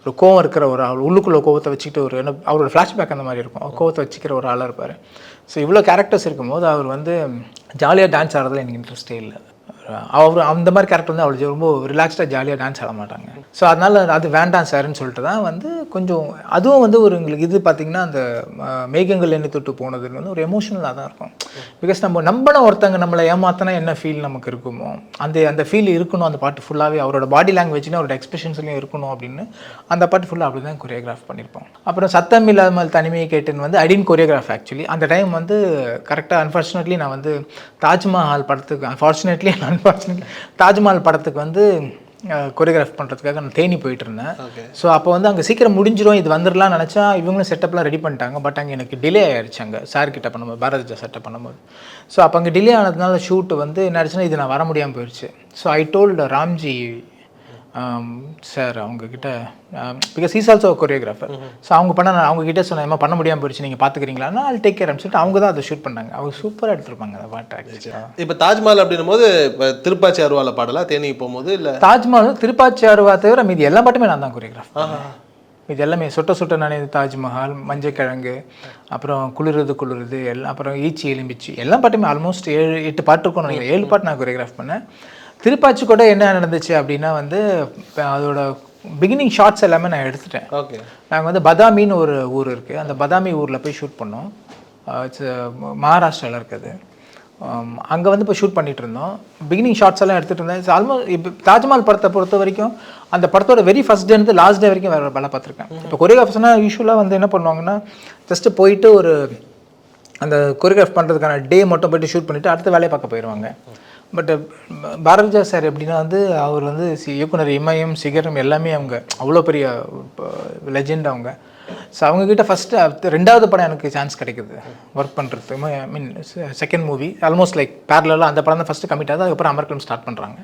ஒரு கோவம் இருக்கிற ஒரு ஆள், உள்ளுக்குள்ளே கோவத்தை வச்சுக்கிட்டு ஒரு என்ன அவரோட ஃப்ளாஷ்பேக் அந்த மாதிரி இருக்கும், கோவத்தை வச்சுக்கிற ஒரு ஆளாக இருப்பார். ஸோ இவ்வளோ கேரக்டர்ஸ் இருக்கும்போது அவர் வந்து ஜாலியாக டான்ஸ் ஆடுறதுல எனக்கு இன்ட்ரெஸ்டே இல்லை. அவர் அந்த மாதிரி கேரக்டர் வந்து அவளுக்கு ரொம்ப ரிலாக்ஸ்டாக ஜாலியாக டான்ஸ் ஆட மாட்டாங்க. ஸோ அதனால் அது வேண்டாம் சார்ன்னு சொல்லிட்டு தான் வந்து கொஞ்சம் அதுவும் வந்து ஒரு எங்களுக்கு இது பார்த்திங்கன்னா அந்த மேகங்கள் எண்ணெய் தொட்டு போனதுன்னு வந்து ஒரு எமோஷனலாக தான் இருக்கும். பிகாஸ் நம்ம நம்பின ஒருத்தங்க நம்மளை ஏமாத்தினா என்ன ஃபீல் நமக்கு இருக்குமோ அந்த ஃபீல் இருக்கணும். அந்த பாட்டு ஃபுல்லாகவே அவரோட பாடி லாங்குவேஜ்லையும் அவரோட எக்ஸ்பிரஷன்ஸ்லையும் இருக்கணும் அப்படின்னு அந்த பாட்டு ஃபுல்லாக அப்படி தான் கொரியோகிராஃப் பண்ணியிருப்போம். அப்புறம் சத்தம் இல்லாமல் தனிமையை கேட்டுன்னு வந்து ஐடின் கொரியோகிராஃப். ஆக்சுவலி அந்த டைம் வந்து கரெக்டாக அன்ஃபார்ச்சுனேட்லி நான் வந்து தாஜ்மஹால் படத்துக்கு தாஜ்மஹால் படத்துக்கு வந்து கொரியோகிராஃப் பண்ணுறதுக்காக நான் தேனி போயிட்டு இருந்தேன். ஸோ அப்போ வந்து அங்கே சீக்கிரம் முடிஞ்சிடும், இது வந்துடலாம்னு நினச்சா இவங்களும் செட்டப்லாம் ரெடி பண்ணிட்டாங்க. பட் அங்கே எனக்கு டிலே ஆயிடுச்சு. அங்கே சார் கிட்ட பண்ணும்போது பாரதிஜா செட்டப் பண்ணும்போது ஸோ அப்போ அங்கே டிலே ஆனதுனால ஷூட்டு வந்து என்ன ஆயிடுச்சுன்னா இது நான் வர முடியாமல் போயிடுச்சு. So I told Ramji sir அவங்கக்கிட்ட, because is also choreographer. So அவங்க அவங்ககிட்ட சொன்ன பண்ண முடியாமல் போயிடுச்சு, நீங்கள் பார்த்துக்கிறீங்களான்னா அது டேக் கேர் சொல்லிட்டு அவங்க தான் அதை ஷூட் பண்ணாங்க. அவங்க சூப்பராக எடுத்துருப்பாங்க அந்த பாட்டு. இப்போ தாஜ்மஹால் அப்படின்னும் போது இப்போ திருப்பாச்சி அருவாலை பாடலாம் தேனி போகும்போது இல்லை தாஜ்மஹால் திருப்பாச்சி அருவா தவிர மீதி எல்லா பாட்டுமே நான் தான் கொரியோகிராஃப். இது எல்லாமே சொட்ட நானே தாஜ்மஹால், மஞ்சக்கிழங்கு, அப்புறம் குளிருது எல்லாம், அப்புறம் ஈச்சி எலும்பிச்சு எல்லா பாட்டுமே ஆல்மோஸ்ட் 7-8 பாட்டு இருக்கும் நினைக்கிறேன். 7 பாட்டு நான் கொரியோகிராஃப் பண்ணேன். திருப்பாச்சி கூட என்ன நடந்துச்சு அப்படின்னா வந்து அதோட பிகினிங் ஷார்ட்ஸ் எல்லாமே நான் எடுத்துட்டேன். ஓகே. நாங்கள் வந்து பதாமின்னு ஒரு ஊர் இருக்குது, அந்த பதாமி ஊரில் போய் ஷூட் பண்ணோம். மகாராஷ்டிராவில் இருக்குது. அங்கே வந்து இப்போ ஷூட் பண்ணிகிட்டு இருந்தோம். பிகினிங் ஷார்ட்ஸ் எல்லாம் எடுத்துகிட்டு இருந்தேன். ஆல்மோஸ்ட் இப்போ தாஜ்மஹால் படத்தை பொறுத்த வரைக்கும் அந்த படத்தோட வெரி ஃபஸ்ட் டேருந்து லாஸ்ட் டே வரைக்கும் வேறு வேலை பார்த்துருக்கேன். இப்போ கொரியோகிராஃபர்ஸ்னால் யூஸ்வலாக வந்து என்ன பண்ணுவாங்கன்னா ஜஸ்ட்டு போயிட்டு ஒரு அந்த கொரியோகிராஃப் பண்ணுறதுக்கான டே மட்டும் போய்ட்டு ஷூட் பண்ணிவிட்டு அடுத்த வேலையை பார்க்க போயிடுவாங்க. பட் பாரதிஜா சார் எப்படின்னா வந்து அவர் வந்து இயக்குனர் இமயம் சிகரம் எல்லாமே அவங்க அவ்வளோ பெரிய லெஜெண்ட் அவங்க. ஸோ அவங்கக்கிட்ட ஃபஸ்ட்டு 2வது படம் எனக்கு சான்ஸ் கிடைக்குது ஒர்க் பண்ணுறதுக்கு. I mean second movie almost like பேரலாக அந்த படம் தான் ஃபஸ்ட்டு கமிட் ஆகுது. அதுக்கப்புறம் அமர்கலம் ஸ்டார்ட் பண்ணுறாங்க.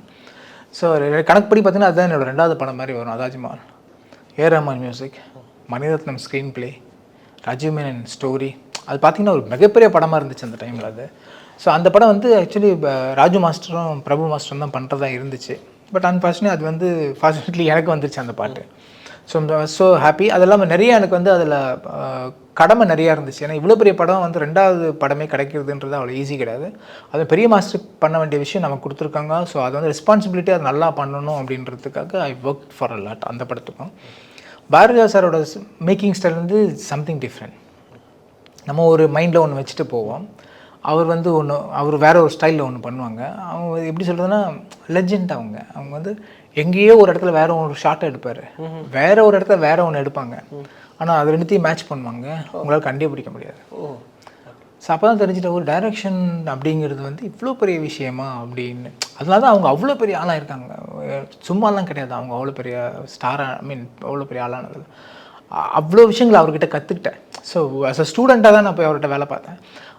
ஸோ கணக்குப்படி பார்த்தீங்கன்னா அதுதான் என்னோடய 2வது படம் மாதிரி வரும் தாஜ்மஹால். ஏ Rahman music, Mani Ratnam screen play, Rajiv Menon story. அது பார்த்திங்கன்னா ஒரு மிகப்பெரிய படமாக இருந்துச்சு அந்த டைமில் அது. ஸோ அந்த படம் வந்து ஆக்சுவலி ராஜு மாஸ்டரும் பிரபு மாஸ்டரும் தான் பண்ணுறதா இருந்துச்சு. பட் அன்ஃபார்ச்சுனேட்லி அது வந்து ஃபார்ச்சுனேட்லி எனக்கு வந்துருச்சு அந்த பாட்டு. So happy. அது இல்லாமல் நிறைய எனக்கு வந்து அதில் கடமை நிறையா இருந்துச்சு. ஏன்னா இவ்வளோ பெரிய படம் வந்து 2வது படமே கிடைக்கிறதுன்றது அவ்வளோ ஈஸி கிடையாது. அது பெரிய மாஸ்டர் பண்ண வேண்டிய விஷயம் நமக்கு கொடுத்துருக்காங்க. ஸோ அது வந்து ரெஸ்பான்சிபிலிட்டி அது நல்லா பண்ணணும் அப்படின்றதுக்காக I work for a lot அந்த படத்துக்கும். பாரதிராஜா சாரோட மேக்கிங் ஸ்டைல் வந்து சம்திங் டிஃப்ரெண்ட். நம்ம ஒரு மைண்டில் ஒன்று வச்சுட்டு போவோம். அவர் வந்து அவர் வேற ஒரு ஸ்டைலில் ஒன்று பண்ணுவாங்க. அவங்க எப்படி சொல்கிறதுன்னா லெஜெண்ட். அவங்க வந்து எங்கேயோ ஒரு இடத்துல வேற ஒரு ஷார்ட்டை எடுப்பார், வேற ஒரு இடத்துல வேற ஒன்று எடுப்பாங்க. ஆனால் அது ரெண்டுத்தையும் மேட்ச் பண்ணுவாங்க, உங்களால் கண்டுபிடிக்க முடியாது. ஸோ அப்போ தான் தெரிஞ்சுட்டு ஒரு டைரக்ஷன் அப்படிங்கிறது வந்து இவ்வளோ பெரிய விஷயமா அப்படின்னு. அதனால தான் அவங்க அவ்வளோ பெரிய ஆளாக இருக்காங்க. சும்மாலாம் கிடையாது, அவங்க அவ்வளோ பெரிய ஸ்டாராக அவ்வளோ பெரிய ஆளானது. அவ்வளோ விஷயங்கள் அவர்கிட்ட கற்றுக்கிட்டேன். ஸோ ஆஸ் அ ஸ்டூடெண்ட்டாக தான் நான் போய் அவர்கிட்ட வேலை பார்த்தேன்.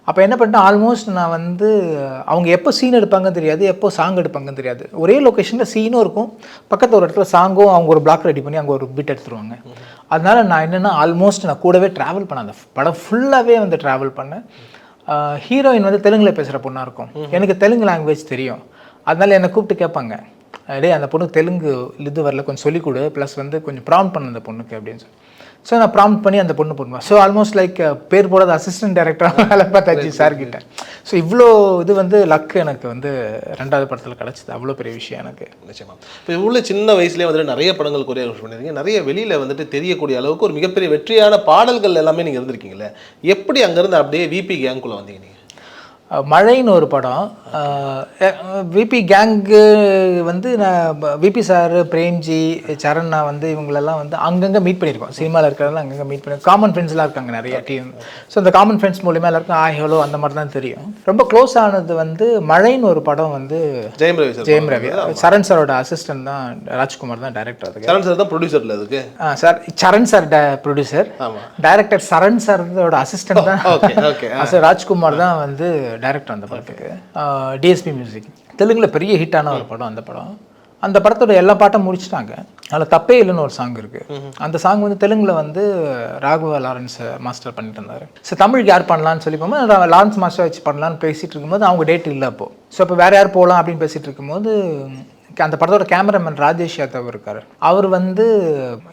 அப்போ என்ன பண்ணிட்டேன், ஆல்மோஸ்ட் நான் வந்து அவங்க எப்போ சீன் எடுப்பாங்கன்னு தெரியாது, எப்போ சாங் எடுப்பாங்கன்னு தெரியாது. ஒரே லொக்கேஷனில் சீனும் இருக்கும், பக்கத்தில் ஒரு இடத்துல சாங்கும் அவங்க ஒரு பிளாக் ரெடி பண்ணி அங்கே ஒரு பிட் எடுத்துருவாங்க. அதனால நான் என்னென்னா ஆல்மோஸ்ட் நான் கூடவே ட்ராவல் பண்ணேன். அந்த படம் ஃபுல்லாகவே வந்து ட்ராவல் பண்ணேன். ஹீரோயின் வந்து தெலுங்கில் பேசுகிற பொண்ணாக இருக்கும், எனக்கு தெலுங்கு லாங்குவேஜ் தெரியும். அதனால என்னை கூப்பிட்டு கேட்பாங்க, அந்த பொண்ணுக்கு தெலுங்கு இது வரல, கொஞ்சம் சொல்லிக் கொடு, ப்ளஸ் வந்து கொஞ்சம் ப்ராம்ப்ட் பண்ண அந்த பொண்ணுக்கு அப்படின்னு சொல்லி. ஸோ நான் ப்ராம்ப்ட் பண்ணி அந்த பொண்ணு பண்ணுவேன். ஸோ ஆல்மோஸ்ட் லைக் பேர் போடாத அசிஸ்டன்ட் டைரக்டராக வேலை பார்த்தாச்சு சார்கிட்ட. ஸோ இவ்வளோ இது வந்து லக்கு எனக்கு வந்து 2வது படத்தில் கிடச்சிது. அவ்வளோ பெரிய விஷயம் எனக்கு. நிச்சயமாக. இப்போ இவ்வளோ சின்ன வயசுலேயே வந்துட்டு நிறைய படங்கள் கொரியோகிராஃபி பண்ணியிருக்கீங்க, நிறைய வெளியில் வந்துட்டு தெரியக்கூடிய அளவுக்கு ஒரு மிகப்பெரிய வெற்றியான பாடல்கள் எல்லாமே நீங்கள் இருந்திருக்கீங்களே. எப்படி அங்கேருந்து அப்படியே விபி கேங்குள்ளே வந்தீங்க நீங்கள்? மழைன்னு ஒரு படம். விபி கேங்கு வந்து நான் விபி சார், பிரேம்ஜி, சரண், நான் வந்து இவங்களெல்லாம் வந்து அங்கங்கே மீட் பண்ணியிருக்கோம். சினிமாவில் இருக்கிறதெல்லாம் அங்கங்கே மீட் பண்ணி காமன் ஃப்ரெண்ட்ஸ்லாம் இருக்காங்க நிறைய டீம். ஸோ அந்த காமன் ஃப்ரெண்ட்ஸ் மூலியமாக எல்லாருக்கும் ஹலோ அந்த மாதிரி தான் தெரியும். ரொம்ப க்ளோஸ் ஆனது வந்து மழைன்னு ஒரு படம் வந்து ஜெயம் ரவி சரண் சாரோட அசிஸ்டன்ட் தான், ராஜ்குமார் தான் டைரக்டர். அதுக்கு சரண் சார் தான் ப்ரொடியூசர். அதுக்கு சார் சரண் சார் ப்ரொடியூசர், டைரக்டர் சரண் சாரோட அசிஸ்டன்ட் தான் ராஜ்குமார் தான் வந்து டைரக்டர் அந்த படத்துக்கு. டிஎஸ்பி மியூசிக் தெலுங்குல பெரிய ஹிட்டான ஒரு படம் அந்த படம். அந்த படத்தோட எல்லா பாட்டும் முடிச்சுட்டாங்க. அதில் தப்பே இல்லைன்னு ஒரு சாங் இருக்குது. அந்த சாங் வந்து தெலுங்குல வந்து ராகவா லாரன்ஸ் மாஸ்டர் பண்ணிட்டு இருந்தார். ஸோ தமிழுக்கு யார் பண்ணலான்னு சொல்லி போகும்போது லாரன்ஸ் மாஸ்டர் வச்சு பண்ணலான்னு பேசிகிட்டு இருக்கும்போது அவங்க டேட் இல்லை அப்போது. ஸோ இப்போ வேறு யார் போகலாம் அப்படின்னு பேசிகிட்டு இருக்கும்போது அந்த படத்தோட கேமராமேன் ராஜேஷ் யாதவ் இருக்கார். அவர் வந்து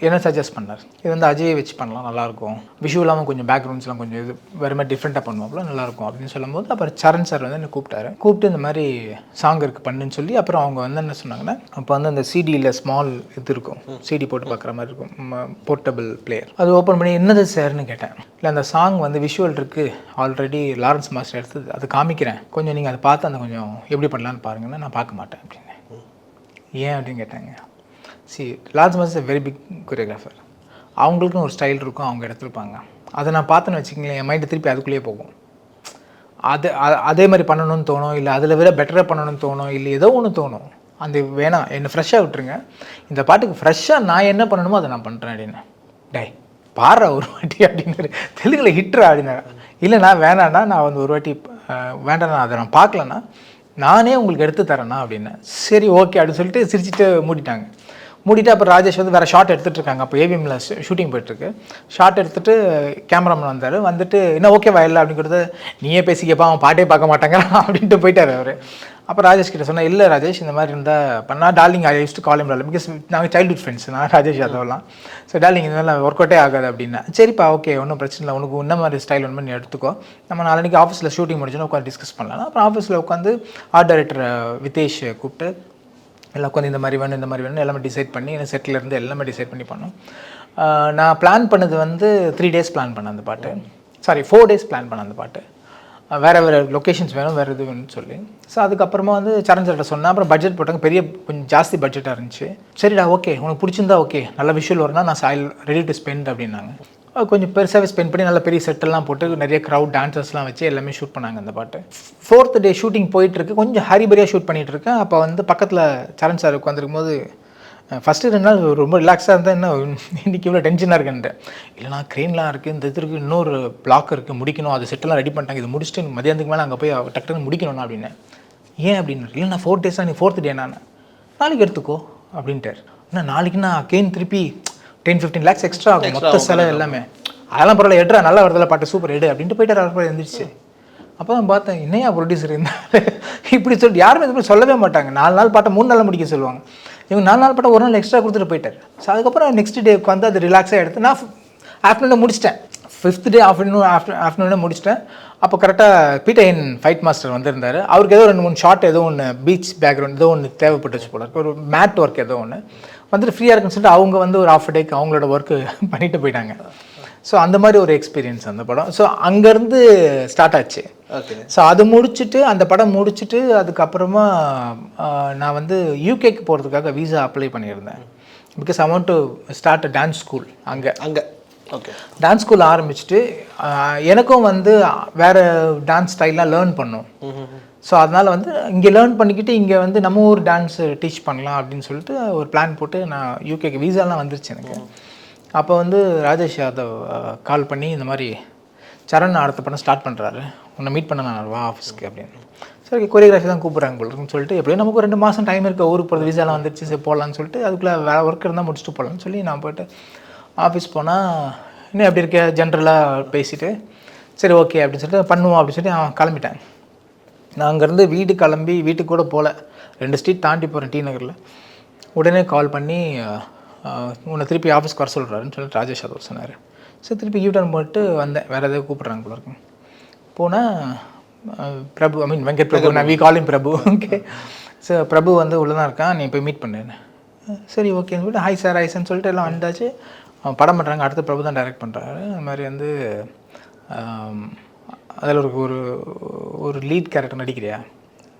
என்ன சஜஸ்ட் பண்ணார், இது வந்து அஜயை வச்சு பண்ணலாம் நல்லாயிருக்கும், விஷுவலாகவும் கொஞ்சம் பேக்ரவுண்ட்ஸ்லாம் கொஞ்சம் இது வேறு மாதிரி டிஃப்ரெண்ட்டாக பண்ணுவோம்ல நல்லாயிருக்கும் அப்படின்னு சொல்லும்போது அப்புறம் சரண் சார் வந்து என்னை கூப்பிட்டு இந்த மாதிரி சாங் இருக்குது பண்ணுன்னு சொல்லி அப்புறம் அவங்க வந்து என்ன சொன்னாங்கன்னா, அப்போ வந்து அந்த சிடியில் ஸ்மால் இது இருக்கும், சிடி போட்டு பார்க்குற மாதிரி இருக்கும், போர்ட்டபிள் பிளேயர். அது ஓப்பன் பண்ணி என்னது சார்னு கேட்டேன். இல்லை அந்த சாங் வந்து விஷுவல் இருக்குது, ஆல்ரெடி லாரன்ஸ் மாஸ்டர் எடுத்து அது காமிக்கிறேன், கொஞ்சம் நீங்கள் அதை பார்த்து அந்த கொஞ்சம் எப்படி பண்ணலான்னு பாருங்கன்னா நான் பார்க்க மாட்டேன் அப்படின்னு. ஏன் அப்படின்னு கேட்டாங்க. Lawrence master is very big choreographer, அவங்களுக்குன்னு ஒரு ஸ்டைல் இருக்கும், அவங்க எடுத்துருப்பாங்க. அதை நான் பார்த்தேன்னு வச்சுக்கிங்களேன், என் மைண்டு திருப்பி அதுக்குள்ளேயே போகும். அதே மாதிரி பண்ணணும்னு தோணும், இல்லை அதில் விட பெட்டராக பண்ணணும்னு தோணும், இல்லை ஏதோ ஒன்று தோணும். அந்த வேணாம், என்னை ஃப்ரெஷ்ஷாக விட்டுருங்க, இந்த பாட்டுக்கு ஃப்ரெஷ்ஷாக நான் என்ன பண்ணணுமோ அதை நான் பண்ணுறேன் அப்படின்னு. டே பாடுறா ஒரு வாட்டி அப்படின்னு தெலுங்குல ஹிட்ரா அப்படின்னா. இல்லை நான் வேணான்னா, நான் வந்து ஒரு வாட்டி வேண்டாம், அதை நான் பார்க்கலன்னா நானே உங்களுக்கு எடுத்து தரேண்ணா அப்படின்னு. சரி ஓகே அப்படின்னு சொல்லிட்டு சிரிச்சுட்டு மூடிட்டு அப்புறம் ராஜேஷ் வந்து வேறு ஷார்ட் எடுத்துகிட்டு இருக்காங்க. அப்போ ஏவிஎம்ல ஷூட்டிங் போயிட்டுருக்கு. ஷார்ட் எடுத்துகிட்டு கேமராமேன் வந்துட்டு என்ன ஓகேவா இல்லை அப்படிங்கிறது, நீயே பேசிக்கப்பா அவன் பாட்டே பார்க்க மாட்டாங்க அப்படின்ட்டு போயிட்டார் அவர். அப்போ ராஜேஷ் கிட்ட சொன்னால், இல்லை ராஜேஷ் இந்த மாதிரி இருந்தால் பண்ணால் darling I used call him darling, because நாங்கள் சைல்ட்ஹுட் ஃப்ரெண்ட்ஸ் நான் ராஜேஷ் யாதவ்லாம். ஸோ டார்லிங் இந்த மாதிரி ஒர்க் அவுட்டே ஆகாது அப்படின்னா, சரிப்பா ஓகே ஒன்றும் பிரச்சனை இல்லை, உனக்கு இந்த மாதிரி ஸ்டைல் ஒன்று பண்ணி எடுத்துக்கோ, நம்ம நாளைக்கு ஆஃபீஸில் ஷூட்டிங் முடிச்சுன்னு உட்காந்து டிஸ்கஸ் பண்ணலாம். அப்புறம் ஆஃபீஸில் உட்காந்து ஆர்ட் டைரக்டர் விதேஷ் கூப்பிட்டு எல்லாம் உட்காந்து இந்த மாதிரி வேணும் எல்லாமே டிசைட் பண்ணி செட்டில் இருந்து எல்லாமே டிசைட் பண்ணி பண்ணோம். நான் பிளான் பண்ணது வந்து 3 days பிளான் பண்ணேன் அந்த பாட்டு, 4 days பிளான் பண்ணேன் அந்த பாட்டு. வேறு லொக்கேஷன்ஸ் வேணும், வேறு இது வேணும்னு சொல்லி. ஸோ அதுக்கப்புறமா வந்து சரண் சார்கிட்ட சொன்னேன். அப்புறம் பட்ஜெட் போட்டாங்க, கொஞ்சம் ஜாஸ்தி பட்ஜெட்டாக இருந்துச்சு. சரிடா ஓகே உனக்கு பிடிச்சிருந்தா ஓகே, நல்ல விஷுவல் வரும்னா நான் சாயில் ரெடி டு ஸ்பெண்ட் அப்படின்னாங்க. கொஞ்சம் பெருசாகவே ஸ்பெண்ட் பண்ணி நல்ல பெரிய செட்டெல்லாம் போட்டு நிறைய க்ரௌட் டான்சர்ஸ்லாம் வச்சு எல்லாமே ஷூட் பண்ணாங்க அந்த பாட்டு. 4th day ஷூட்டிங் போயிட்டுருக்கு, கொஞ்சம் ஹரிபரியாக ஷூட் பண்ணிகிட்ருக்கேன். அப்போ வந்து பக்கத்தில் சரண் சார் உட்காந்துருக்கும் போது ஃபஸ்ட்டு 2 நாள் ரொம்ப ரிலாக்ஸாக இருந்தால் என்ன இன்றைக்கி இவ்வளோ டென்ஷனாக இருக்குன்ட்டு. இல்லைனா க்ரெயின்லாம் இருக்குது, இந்த இது இருக்குது, இன்னொரு பிளாக் இருக்குது முடிக்கணும், அது செட்டெல்லாம் ரெடி பண்ணிட்டாங்க, இது முடிச்சுட்டு மதியானத்துக்கு மேலே அங்கே போய் டக்குன்னு முடிக்கணும்னா அப்படின்னு. ஏன் அப்படின்னு, இல்லை நான் 4 days நீ 4th day நான் நாளைக்கு எடுத்துக்கோ அப்படின்ட்டார். ஆனால் நாளைக்கு நான் அகெயின் திருப்பி 10-15 lakhs எக்ஸ்ட்ரா ஆகும் மொத்த செலவு எல்லாமே. அதெல்லாம் பரவாயில்ல, எடுறா நல்லா வருதில்ல பாட்டு சூப்பர் எடு அப்படின்ட்டு போயிட்டு அவர் எழுந்திரிச்சு. அப்போ தான் பார்த்தேன், என்னையா ப்ரொடியூசர் இருந்தார் இப்படி சொல்லிட்டு யாருமே இது சொல்லவே மாட்டாங்க. 4 நாள் பாட்டை 3 நாளில் முடிக்க சொல்லுவாங்க. இவங்க 4 நாள் பாட்டை 1 நாள் எக்ஸ்ட்ரா கொடுத்துட்டு போயிட்டார். ஸோ அதுக்கப்புறம் நெக்ஸ்ட் டே உட்காந்து அது ரிலாக்ஸாக எடுத்து நான் ஆஃப்டர்நூனை முடிச்சிட்டேன். 5th டே ஆஃப்டர்நூனே முடிச்சிட்டேன். அப்போ கரெக்டாக பீட்டர் ஃபைட் மாஸ்டர் வந்திருந்தார். அவருக்கு ஏதோ 2-3 ஷார்ட் ஏதோ ஒன்று பீச் பேக்ரவுண்ட் ஏதோ ஒன்று தேவைப்பட்டுச்சு போல இருக்கு, ஒரு மேட் ஒர்க் ஏதோ ஒன்று வந்துட்டு ஃப்ரீயாக இருக்குன்னு சொல்லிட்டு அவங்க வந்து ஒரு ½ டேக்கு அவங்களோட ஒர்க்கு பண்ணிட்டு போயிட்டாங்க. ஸோ அந்த மாதிரி ஒரு எக்ஸ்பீரியன்ஸ் அந்த படம். ஸோ அங்கேருந்து ஸ்டார்ட் ஆச்சு. ஸோ அது முடிச்சுட்டு அந்த படம் முடிச்சுட்டு அதுக்கப்புறமா நான் வந்து யூகேக்கு போகிறதுக்காக வீசா அப்ளை பண்ணியிருந்தேன். Because I want to start a dance school அங்கே. ஓகே, டான்ஸ் ஸ்கூல் ஆரம்பிச்சுட்டு எனக்கும் வந்து வேறு டான்ஸ் ஸ்டைல்லாம் லேர்ன் பண்ணோம். ஸோ அதனால் வந்து இங்கே லேர்ன் பண்ணிக்கிட்டு இங்கே வந்து நம்ம ஊர் டான்ஸ் டீச் பண்ணலாம் அப்படின்னு சொல்லிட்டு ஒரு பிளான் போட்டு நான் யூகேக்கு வீசாலாம் வந்துருச்சு எனக்கு. அப்போ வந்து ராஜேஷ் யாதவ் கால் பண்ணி இந்த மாதிரி சரண் அடுத்த படம் ஸ்டார்ட் பண்ணுறாரு, உன்னை மீட் பண்ண நான் வா ஆஃபீஸ்க்கு அப்படின்னு. சரி கொரியோகிராஃபி தான் கூப்பிட்றாங்க போலன்னு சொல்லிட்டு எப்படியும் நமக்கு 2 மாதம் டைம் இருக்குது, ஊருக்கு போகிறது வீசாலாம் வந்துருச்சு, சரி போகலான்னு சொல்லிட்டு அதுக்குள்ளே வேறு ஒர்க் இருந்தால் முடிச்சுட்டு போகலான்னு சொல்லி நான் போய்ட்டு ஆஃபீஸ் போனால் இன்னும் எப்படி இருக்க ஜென்ரலாக பேசிவிட்டு சரி ஓகே அப்படின்னு சொல்லிட்டு பண்ணுவோம் அப்படின்னு சொல்லி நான் கிளம்பிட்டேன். நான் அங்கேருந்து வீட்டுக்கு கூட போகல, 2 ஸ்ட்ரீட் தாண்டி போகிறேன் டி நகரில். உடனே கால் பண்ணி உன்னை திருப்பி ஆஃபீஸ்க்கு வர சொல்கிறாருன்னு சொல்லிட்டு ராஜேஷ் யாதவ் சொன்னார். சரி திருப்பி யூட்டர்ன் போட்டு வந்தேன், வேறு எதாவது கூப்பிட்றாங்க போல இருக்கும். போனால் பிரபு வெங்கட் பிரபு, நான் காலிங் பிரபு. ஓகே, ஸோ பிரபு வந்து உள்ளே தான் இருக்கான், நீ போய் மீட் பண்ணேன்னு. சரி ஓகேன்னு சொல்லிட்டு ஹாய் சார் ஹாய்ஸ்ன்னு சொல்லிட்டு எல்லாம் வந்தாச்சு. படம் பண்ணுறாங்க, அடுத்து பிரபு தான் டைரக்ட் பண்ணுறாரு. அது மாதிரி வந்து அதில் ஒரு லீட் கேரக்டர் நடிக்கிறியா,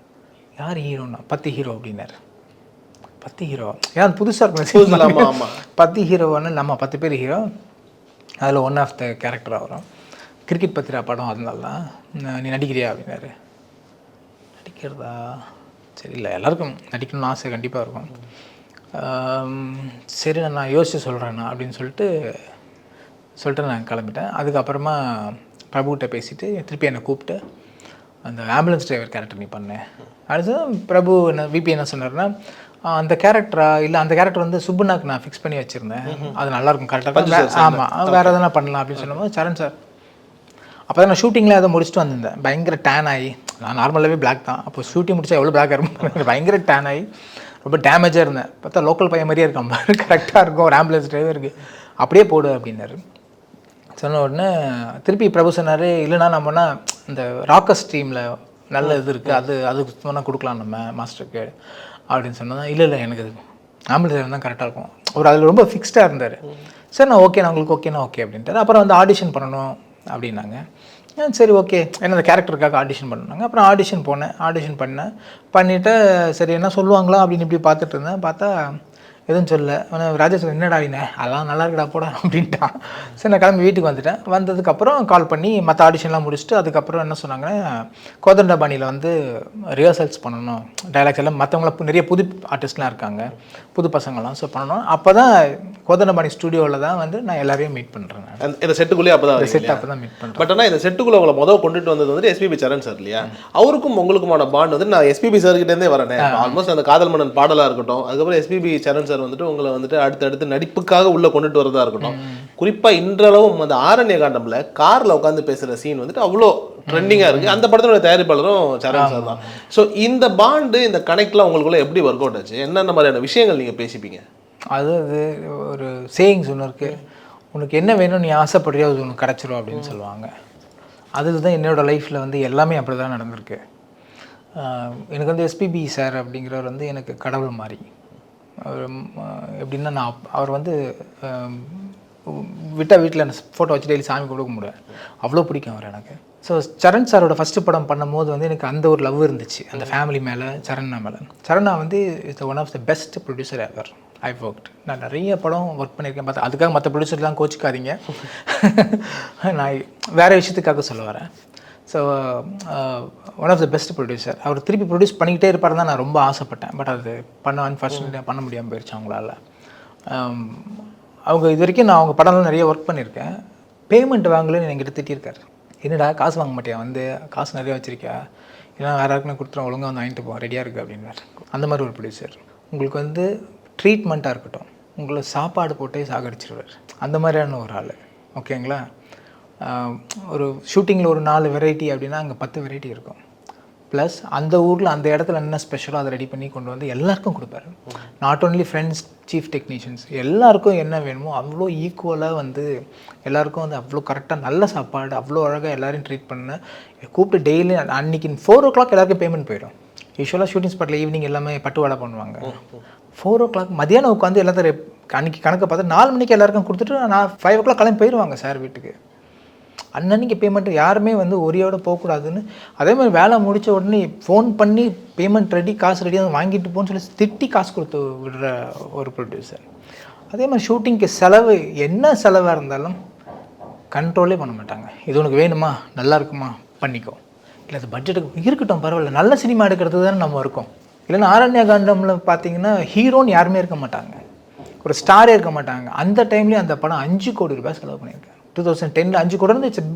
யார் ஹீரோன்னா 10 ஹீரோ அப்படின்னாரு. 10 ஹீரோ ஏன் புதுசாக இருக்கும், 10 ஹீரோவானு இல்லாமல் 10 பேர் ஹீரோ, அதில் ஒன் ஆஃப் த கேரக்டராக வரும். கிரிக்கெட் பத்திரா படம், அதனால தான் நீ நடிக்கிறியா அப்படின்னாரு. நடிக்கிறதா, சரி இல்லை எல்லாருக்கும் நடிக்கணும்னு ஆசை கண்டிப்பாக இருக்கும். சரி நான் யோசிச்சு சொல்கிறேண்ணா அப்படின்னு சொல்லிட்டு நான் கிளம்பிட்டேன். அதுக்கப்புறமா பிரபுகிட்ட பேசிவிட்டு திருப்பி என்னை கூப்பிட்டு அந்த ஆம்புலன்ஸ் டிரைவர் கேரக்டர் நீ பண்ணேன். அடுத்து பிரபு விபி என்ன சொன்னார்னா, அந்த கேரக்டரா இல்லை அந்த கேரக்டர் வந்து சுப்புனாக்கு நான் ஃபிக்ஸ் பண்ணி வச்சுருந்தேன், அது நல்லாயிருக்கும் கரெக்டாக, ஆமாம் வேறு எதனா பண்ணலாம் அப்படின்னு சொல்லும்போது சரண் சார் அப்போ தான் நான் ஷூட்டிங்கில் அதை முடிச்சுட்டு வந்திருந்தேன். பயங்கர டேன் ஆகி, நான் நார்மலாகவே பிளாக் தான், அப்போ ஷூட்டிங் முடிச்சா எவ்வளோ பிளாக் இருக்கும், பயங்கர டேன் ஆகி ரொம்ப டேமேஜாக இருந்தேன். பார்த்தா லோக்கல் பையன் மாதிரியே இருக்கான் பாரு, கரெக்டாக இருக்கும் ஒரு ஆம்புலன்ஸ் டிரைவருக்கு, அப்படியே போடு அப்படின்னாரு. சொன்ன உடனே திருப்பி பிரபு சொன்னார், இல்லைனா நம்மனா இந்த ராக்கர்ஸ் டீமில் நல்ல இது இருக்குது, அதுக்கு சொன்னால் கொடுக்கலாம் நம்ம மாஸ்டருக்கு அப்படின்னு சொன்னால், இல்லை எனக்கு ஆம்புலன்ஸ் டிரைவர் தான் கரெக்டாக இருக்கும், ஒரு அதில் ரொம்ப ஃபிக்ஸ்டாக இருந்தார். சரி நான் ஓகே, நான் உங்களுக்கு ஓகேனா ஓகே அப்படின்ட்டு. அப்புறம் வந்து ஆடிஷன் பண்ணணும் அப்படின்னாங்க. சரி ஓகே, ஏன்னா அந்த கேரக்டருக்காக ஆடிஷன் பண்ணாங்க. அப்புறம் ஆடிஷன் பண்ணிவிட்டு சரி என்ன சொல்லுவாங்களா அப்படின்னு இப்படி பார்த்துட்டு இருந்தேன். பார்த்தா எதுவும் சொல்லலை. ராஜேஷ் என்னடா அப்படின்னா, அதெல்லாம் நல்லா இருக்குடா போட அப்படின்ட்டான். சரி நான் கிளம்பி வீட்டுக்கு வந்துட்டேன். வந்ததுக்கப்புறம் கால் பண்ணி மற்ற ஆடிஷன்லாம் முடிச்சுட்டு அதுக்கப்புறம் என்ன சொன்னாங்கன்னா, கோதண்டபாணியில் வந்து ரிஹர்சல்ஸ் பண்ணணும், டைலாக்ஸ் எல்லாம் மற்றவங்களாம் நிறைய புது ஆர்டிஸ்ட்லாம் இருக்காங்க, புது பசங்கள்லாம், ஸோ பண்ணணும். அப்போ தான் கோதண்டபாணி ஸ்டுடியோவில் தான் வந்து நான் எல்லாரையும் மீட் பண்ணுறேன். இந்த செட்டுக்குள்ளேயே அப்போ தான் மீட் பண்ணுறேன். பட் ஆனால் இந்த செட்டுக்குள்ளே உங்களை முதல் கொண்டுட்டு வந்தது வந்து எஸ்பிபி சரண் சார் இல்லையா? அவருக்கும் உங்களுக்குமான பாண்ட் வந்து நான் எஸ்பிபி சார்கிட்டேருந்தே வரேன். ஆல்மோஸ்ட் அந்த காதல் மன்னன் பாடலாக இருக்கட்டும், அதுக்கப்புறம் எஸ்பிபி சரண் சார் வந்துட்டு உங்களை வந்துட்டு அடுத்தடுத்து நடிப்புக்காக உள்ள கொண்டுட்டு வரதா இருக்கட்டும். குறிப்பாக இன்றளவும் அந்த ஆரண்ய காண்டம்ல காரில் உட்காந்து பேசுகிற சீன் வந்துட்டு அவ்வளோ ட்ரெண்டிங்காக இருக்குது. அந்த படத்தோட தயாரிப்பாளரும் சரண் சார் தான். ஸோ இந்த பாண்டு, இந்த கனெக்ட்லாம் உங்களுக்குள்ள எப்படி ஒர்க் அவுட் ஆச்சு? என்னென்ன மாதிரியான விஷயங்கள் நீங்கள் பேசிப்பீங்க? அது ஒரு சேயிங்ஸ் ஒன்று இருக்குது, உனக்கு என்ன வேணும் நீ ஆசைப்படுறியோ அது உனக்கு கிடச்சிரும் அப்படின்னு சொல்லுவாங்க. அதில் தான் என்னோடய லைஃப்பில் வந்து எல்லாமே அப்படி தான் நடந்திருக்கு. எனக்கு வந்து எஸ்பிபி சார் அப்படிங்கிறவர் வந்து எனக்கு கடவுள் மாதிரி. அவர் எப்படின்னா அவர் வந்து வீட்டில் ஃபோட்டோ வச்சு டெய்லி சாமி கொடுக்க முடியாது, அவ்வளோ பிடிக்கும் அவர் எனக்கு. ஸோ சரண் சாரோட ஃபஸ்ட்டு படம் பண்ணும்போது வந்து எனக்கு அந்த ஒரு லவ் இருந்துச்சு அந்த ஃபேமிலி மேலே, சரண்ணா மேலே. சரண்ணா வந்து is one of the best producer ever I worked. நான் நிறைய படம் ஒர்க் பண்ணியிருக்கேன். பார்த்தா அதுக்காக மற்ற ப்ரொடியூசர்லாம் கோச்சிக்காதீங்க, நான் வேறு விஷயத்துக்காக சொல்ல வரேன். So one of the best producer. அவர் திருப்பி ப்ரொடியூஸ் பண்ணிக்கிட்டே இருப்பார் தான் நான் ரொம்ப ஆசைப்பட்டேன். பட் அது அன்ஃபார்ச்சுனேட்லி பண்ண முடியாமல் போயிடுச்சு அவங்களால. அவங்க இது வரைக்கும் நான் அவங்க படம்லாம் நிறைய ஒர்க் பண்ணியிருக்கேன். பேமெண்ட் வாங்கலன்னு என்கிட்ட திட்டியிருக்காரு. என்னடா காசு வாங்க மாட்டியா, வந்து காசு நிறைய வச்சுருக்கியா, இல்லைனா வேறு யாருக்குன்னு கொடுத்துருவோம், ஒழுங்காக வந்து வாங்கிட்டு போவோம், ரெடியாக இருக்குது அப்படின்னாரு. அந்த மாதிரி ஒரு ப்ரொடியூசர். உங்களுக்கு வந்து ட்ரீட்மெண்ட்டாக இருக்கட்டும், உங்களை சாப்பாடு போட்டே சாகடிச்சிருவார். அந்த மாதிரியான ஒரு ஆள். ஓகேங்களா? ஒரு ஷூட்டிங்கில் ஒரு 4 வெரைட்டி அப்படின்னா அங்கே 10 வெரைட்டி இருக்கும். ப்ளஸ் அந்த ஊரில் அந்த இடத்துல என்ன ஸ்பெஷலோ அதை ரெடி பண்ணி கொண்டு வந்து எல்லாருக்கும் கொடுப்பாரு. Not only friends, chief technicians, எல்லாருக்கும் என்ன வேணுமோ அவ்வளோ ஈக்குவலாக வந்து எல்லாருக்கும் வந்து அவ்வளோ கரெக்டாக நல்ல சாப்பாடு, அவ்வளோ அழகாக எல்லோரையும் ட்ரீட் பண்ண கூப்பிட்டு டெய்லி அன்றைக்கி 4 o'clock எல்லாருக்கும் பேமெண்ட் போயிடும். யூஸ்வலாக ஷூட்டிங் ஸ்பாட்டில் ஈவினிங் எல்லாமே பட்டுவாடை பண்ணுவாங்க. 4 o'clock மதியானம் உட்காந்து எல்லாத்தையும் அன்றைக்கி கணக்கை பார்த்து 4 மணிக்கு எல்லாருக்கும் கொடுத்துட்டு நான் 5 o'clock கிளம்பி போயிடுவாங்க சார் வீட்டுக்கு. அன்னன்னைக்கு பேமெண்ட் யாருமே வந்து ஒரியோட போகக்கூடாதுன்னு. அதே மாதிரி வேலை முடித்த உடனே ஃபோன் பண்ணி பேமெண்ட் ரெடி, காசு ரெடி வாங்கிட்டு போன்னு சொல்லி திட்டி காசு கொடுத்து விடுற ஒரு ப்ரொடியூசர். அதே மாதிரி ஷூட்டிங்க்கு செலவு என்ன செலவாக இருந்தாலும் கண்ட்ரோலே பண்ண மாட்டாங்க. இது உனக்கு வேணுமா, நல்லா இருக்குமா, பண்ணிக்கோ, இல்லை அது பட்ஜெட்டுக்கு இருக்கட்டும் பரவாயில்ல, நல்ல சினிமா எடுக்கிறது தானே நம்ம இருக்கோம். இல்லைன்னா ஆரண்ய காண்டமில் பார்த்தீங்கன்னா ஹீரோன்னு யாருமே இருக்க மாட்டாங்க, ஒரு ஸ்டாரே இருக்க மாட்டாங்க. அந்த டைம்லேயும் அந்த படம் 5 கோடி ரூபாய் செலவு பண்ணியிருக்கேன். 2010 5 கோடி வந்து இட்ஸ்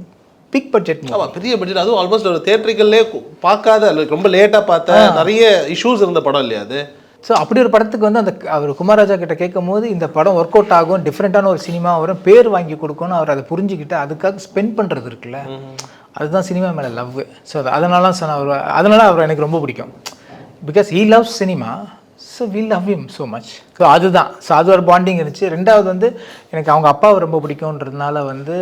பிக் பட்ஜெட். ஆமாம், பெரிய பட்ஜெட். அதுவும் ஆல்மோஸ்ட் ஒரு தியேட்டரிக்கல்லே பார்க்காத, ரொம்ப லேட்டாக பார்த்த நிறைய இஷ்யூஸ் இருந்த படம் இல்லையா அது? ஸோ அப்படி ஒரு படத்துக்கு வந்து அந்த அவர் குமாரராஜா கிட்ட கேட்கும் போது இந்த படம் ஒர்க் அவுட் ஆகும், டிஃப்ரெண்ட்டான ஒரு சினிமா வரும், பேர் வாங்கி கொடுக்கணும், அவர் அதை புரிஞ்சுக்கிட்டு அதுக்காக ஸ்பெண்ட் பண்ணுறது இருக்குல்ல, அதுதான் சினிமா மேலே லவ். ஸோ அதனால அவர் எனக்கு ரொம்ப பிடிக்கும். Because he loves cinema, so we love him so much. So அதுதான். ஸோ அது ஒரு பாண்டிங் இருந்துச்சு. ரெண்டாவது வந்து எனக்கு அவங்க அப்பாவை ரொம்ப பிடிக்கும்ன்றதுனால வந்து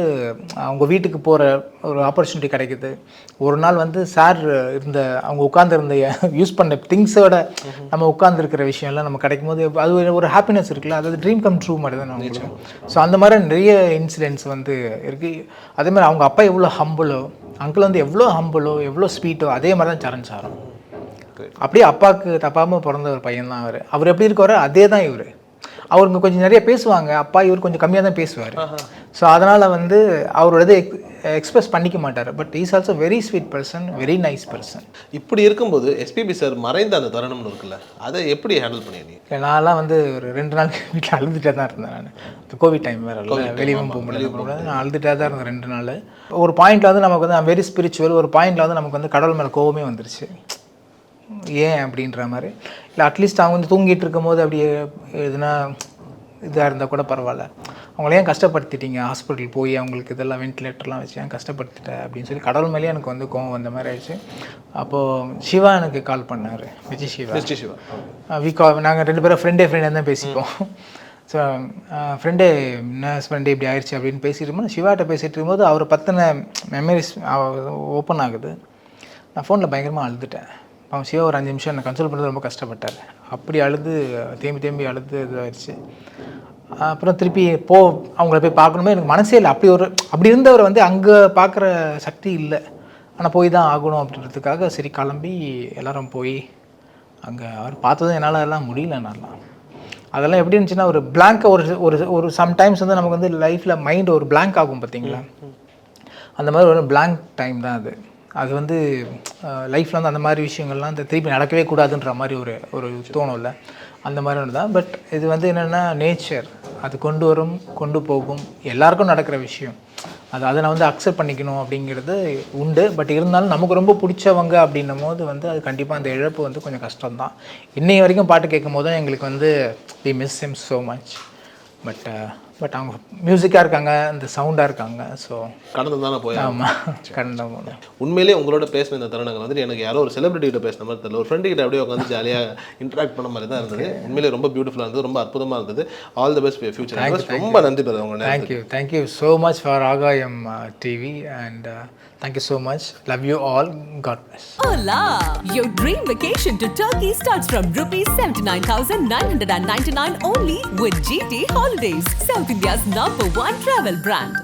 அவங்க வீட்டுக்கு போகிற ஒரு ஆப்பர்ச்சுனிட்டி கிடைக்குது. ஒரு நாள் வந்து சார் அவங்க உட்காந்துருந்த யூஸ் பண்ண திங்ஸோட நம்ம உட்காந்துருக்கிற விஷயம்லாம் நம்ம கிடைக்கும் போது அது ஒரு ஹாப்பினஸ் இருக்குல்ல, அது ட்ரீம் கம் ட்ரூ மாதிரி தான் நமக்கு. ஸோ அந்த மாதிரி நிறைய இன்சிடென்ட்ஸ் வந்து இருக்குது. அதே மாதிரி அவங்க அப்பா எவ்வளோ ஹம்பிளோ, அங்கிள் வந்து எவ்வளோ ஹம்பிளோ, எவ்வளோ ஸ்வீட்டோ, அதே மாதிரி தான் சரண் சாரும். அப்படியே அப்பாவுக்கு தப்பாமல் பிறந்த ஒரு பையன் தான் அவர் எப்படி இருக்காரோ அதே தான் இவர். அவருங்க கொஞ்சம் நிறைய பேசுவாங்க, அப்பா இவர் கொஞ்சம் கம்மியாக தான் பேசுவார். ஸோ அதனால் வந்து அவரோட இதை எக்ஸ்பிரஸ் பண்ணிக்க மாட்டார். But is also very sweet person, very nice person. இப்படி இருக்கும்போது எஸ்பிபி சார் மறைந்த அந்த தருணம்னு இருக்குல்ல, அதை எப்படி ஹேண்டில் பண்ணியிருந்தீங்க? இல்லை, நான்லாம் வந்து ஒரு 2 நாள் வீட்டில் அழுதுகிட்டே தான் இருந்தேன். நான் இப்போ கோவிட் டைம் வேறு இல்லை, வெளியும் போக முடியாது, நான் அழுதுகிட்டே தான் இருந்தேன் 2 நாள். ஒரு பாயிண்டில் வந்து நமக்கு வந்து வெரி ஸ்பிரிச்சுவல், ஒரு பாயிண்டில் வந்து நமக்கு வந்து கடவுள் மேலே கோவமே வந்துருச்சு. ஏன் அப்படின்ற மாதிரி. இல்லை அட்லீஸ்ட் அவங்க வந்து தூங்கிட்டு இருக்கும் போது அப்படியே எதுனா இதாக இருந்தால் கூட பரவாயில்ல, அவங்கள ஏன் கஷ்டப்படுத்திட்டீங்க, ஹாஸ்பிட்டல் போய் அவங்களுக்கு இதெல்லாம் வென்டிலேட்டர்லாம் வச்சு ஏன் கஷ்டப்படுத்திட்டேன் அப்படின்னு சொல்லி கடவுள் மேலேயே எனக்கு வந்து கோவம் வந்த மாதிரி ஆயிடுச்சு. அப்போது சிவா எனக்கு கால் பண்ணார், விஜய் சிவா. நாங்கள் 2 பேரும் ஃப்ரெண்டே தான் பேசிப்போம். ஸோ ஃப்ரெண்டே ஹஸ்பண்டே இப்படி ஆயிடுச்சு அப்படின்னு பேசிட்டு இருக்கும்போது, சிவாட்ட பேசிகிட்டு இருக்கும்போது அவர் பற்றின மெமரிஸ் ஓப்பன் ஆகுது. நான் ஃபோனில் பயங்கரமாக அழுதுட்டேன். அவன் சிவா ஒரு 5 நிமிஷம் என்னை கன்சல்ட் பண்ணுறது ரொம்ப கஷ்டப்பட்டார். அப்படி அழுது தேம்பி அழுது இதாகிடுச்சு. அப்புறம் திருப்பி அவங்கள போய் பார்க்கணுமே எனக்கு மனசே இல்லை. அப்படி இருந்தவர் வந்து அங்கே பார்க்குற சக்தி இல்லை, ஆனால் போய் தான் ஆகணும் அப்படின்றதுக்காக சரி கிளம்பி எல்லோரும் போய் அங்கே அவர் பார்த்ததும் என்னால் அதெல்லாம் முடியல. என்னாலாம் அதெல்லாம் எப்படி இருந்துச்சுன்னா ஒரு பிளாங்காக ஒரு சம்டைம்ஸ் வந்து நமக்கு வந்து லைஃப்பில் மைண்ட் ஒரு பிளாங்க் ஆகும் பார்த்தீங்களா, அந்த மாதிரி ஒரு பிளாங்க் டைம் தான் அது வந்து லைஃப்பில் வந்து அந்த மாதிரி விஷயங்கள்லாம் இந்த திருப்பி நடக்கவே கூடாதுன்ற மாதிரி ஒரு தோணும்ல, அந்த மாதிரி ஒன்று தான். பட் இது வந்து என்னென்னா நேச்சர், அது கொண்டு போகும், எல்லாருக்கும் நடக்கிற விஷயம். அதை நான் வந்து அக்செப்ட் பண்ணிக்கணும் அப்படிங்கிறது உண்டு. பட் இருந்தாலும் நமக்கு ரொம்ப பிடிச்சவங்க அப்படின்னும் போது வந்து அது கண்டிப்பாக அந்த இழப்பு வந்து கொஞ்சம் கஷ்டம்தான். இன்னைக்கு வரைக்கும் பாட்டு கேட்கும் போதும் எங்களுக்கு வந்து we miss him so much. But அவங்க மியூசிக்காக இருக்காங்க, இந்த சவுண்டாக இருக்காங்க. ஸோ கடந்து தானே போய். ஆமாம், கடந்து போனோம். உண்மையிலேயே உங்களோட பேசின இந்த தருணங்கள் வந்து எனக்கு யாரோ ஒரு செலிபிரிட்டிகிட்ட பேசின மாதிரி தெரியல, ஒரு ஃப்ரெண்டுக்கிட்ட அப்படியே உட்காந்து ஜாலியாக இன்ட்ராக்ட் பண்ண மாதிரி தான் இருந்தது. உண்மையிலே ரொம்ப பியூட்டிஃபுல்லாக இருந்தது, ரொம்ப அற்புதமாக இருந்தது. All the best for future. ரொம்ப நன்றி பிரதர் உங்க. தேங்க்யூ ஸோ மச் ஃபார் ஆகாயம் TV and thank you so much. Love you all. God bless. Hola! Your dream vacation to Turkey starts from rupees 79,999 only with GT Holidays, South India's #1 travel brand.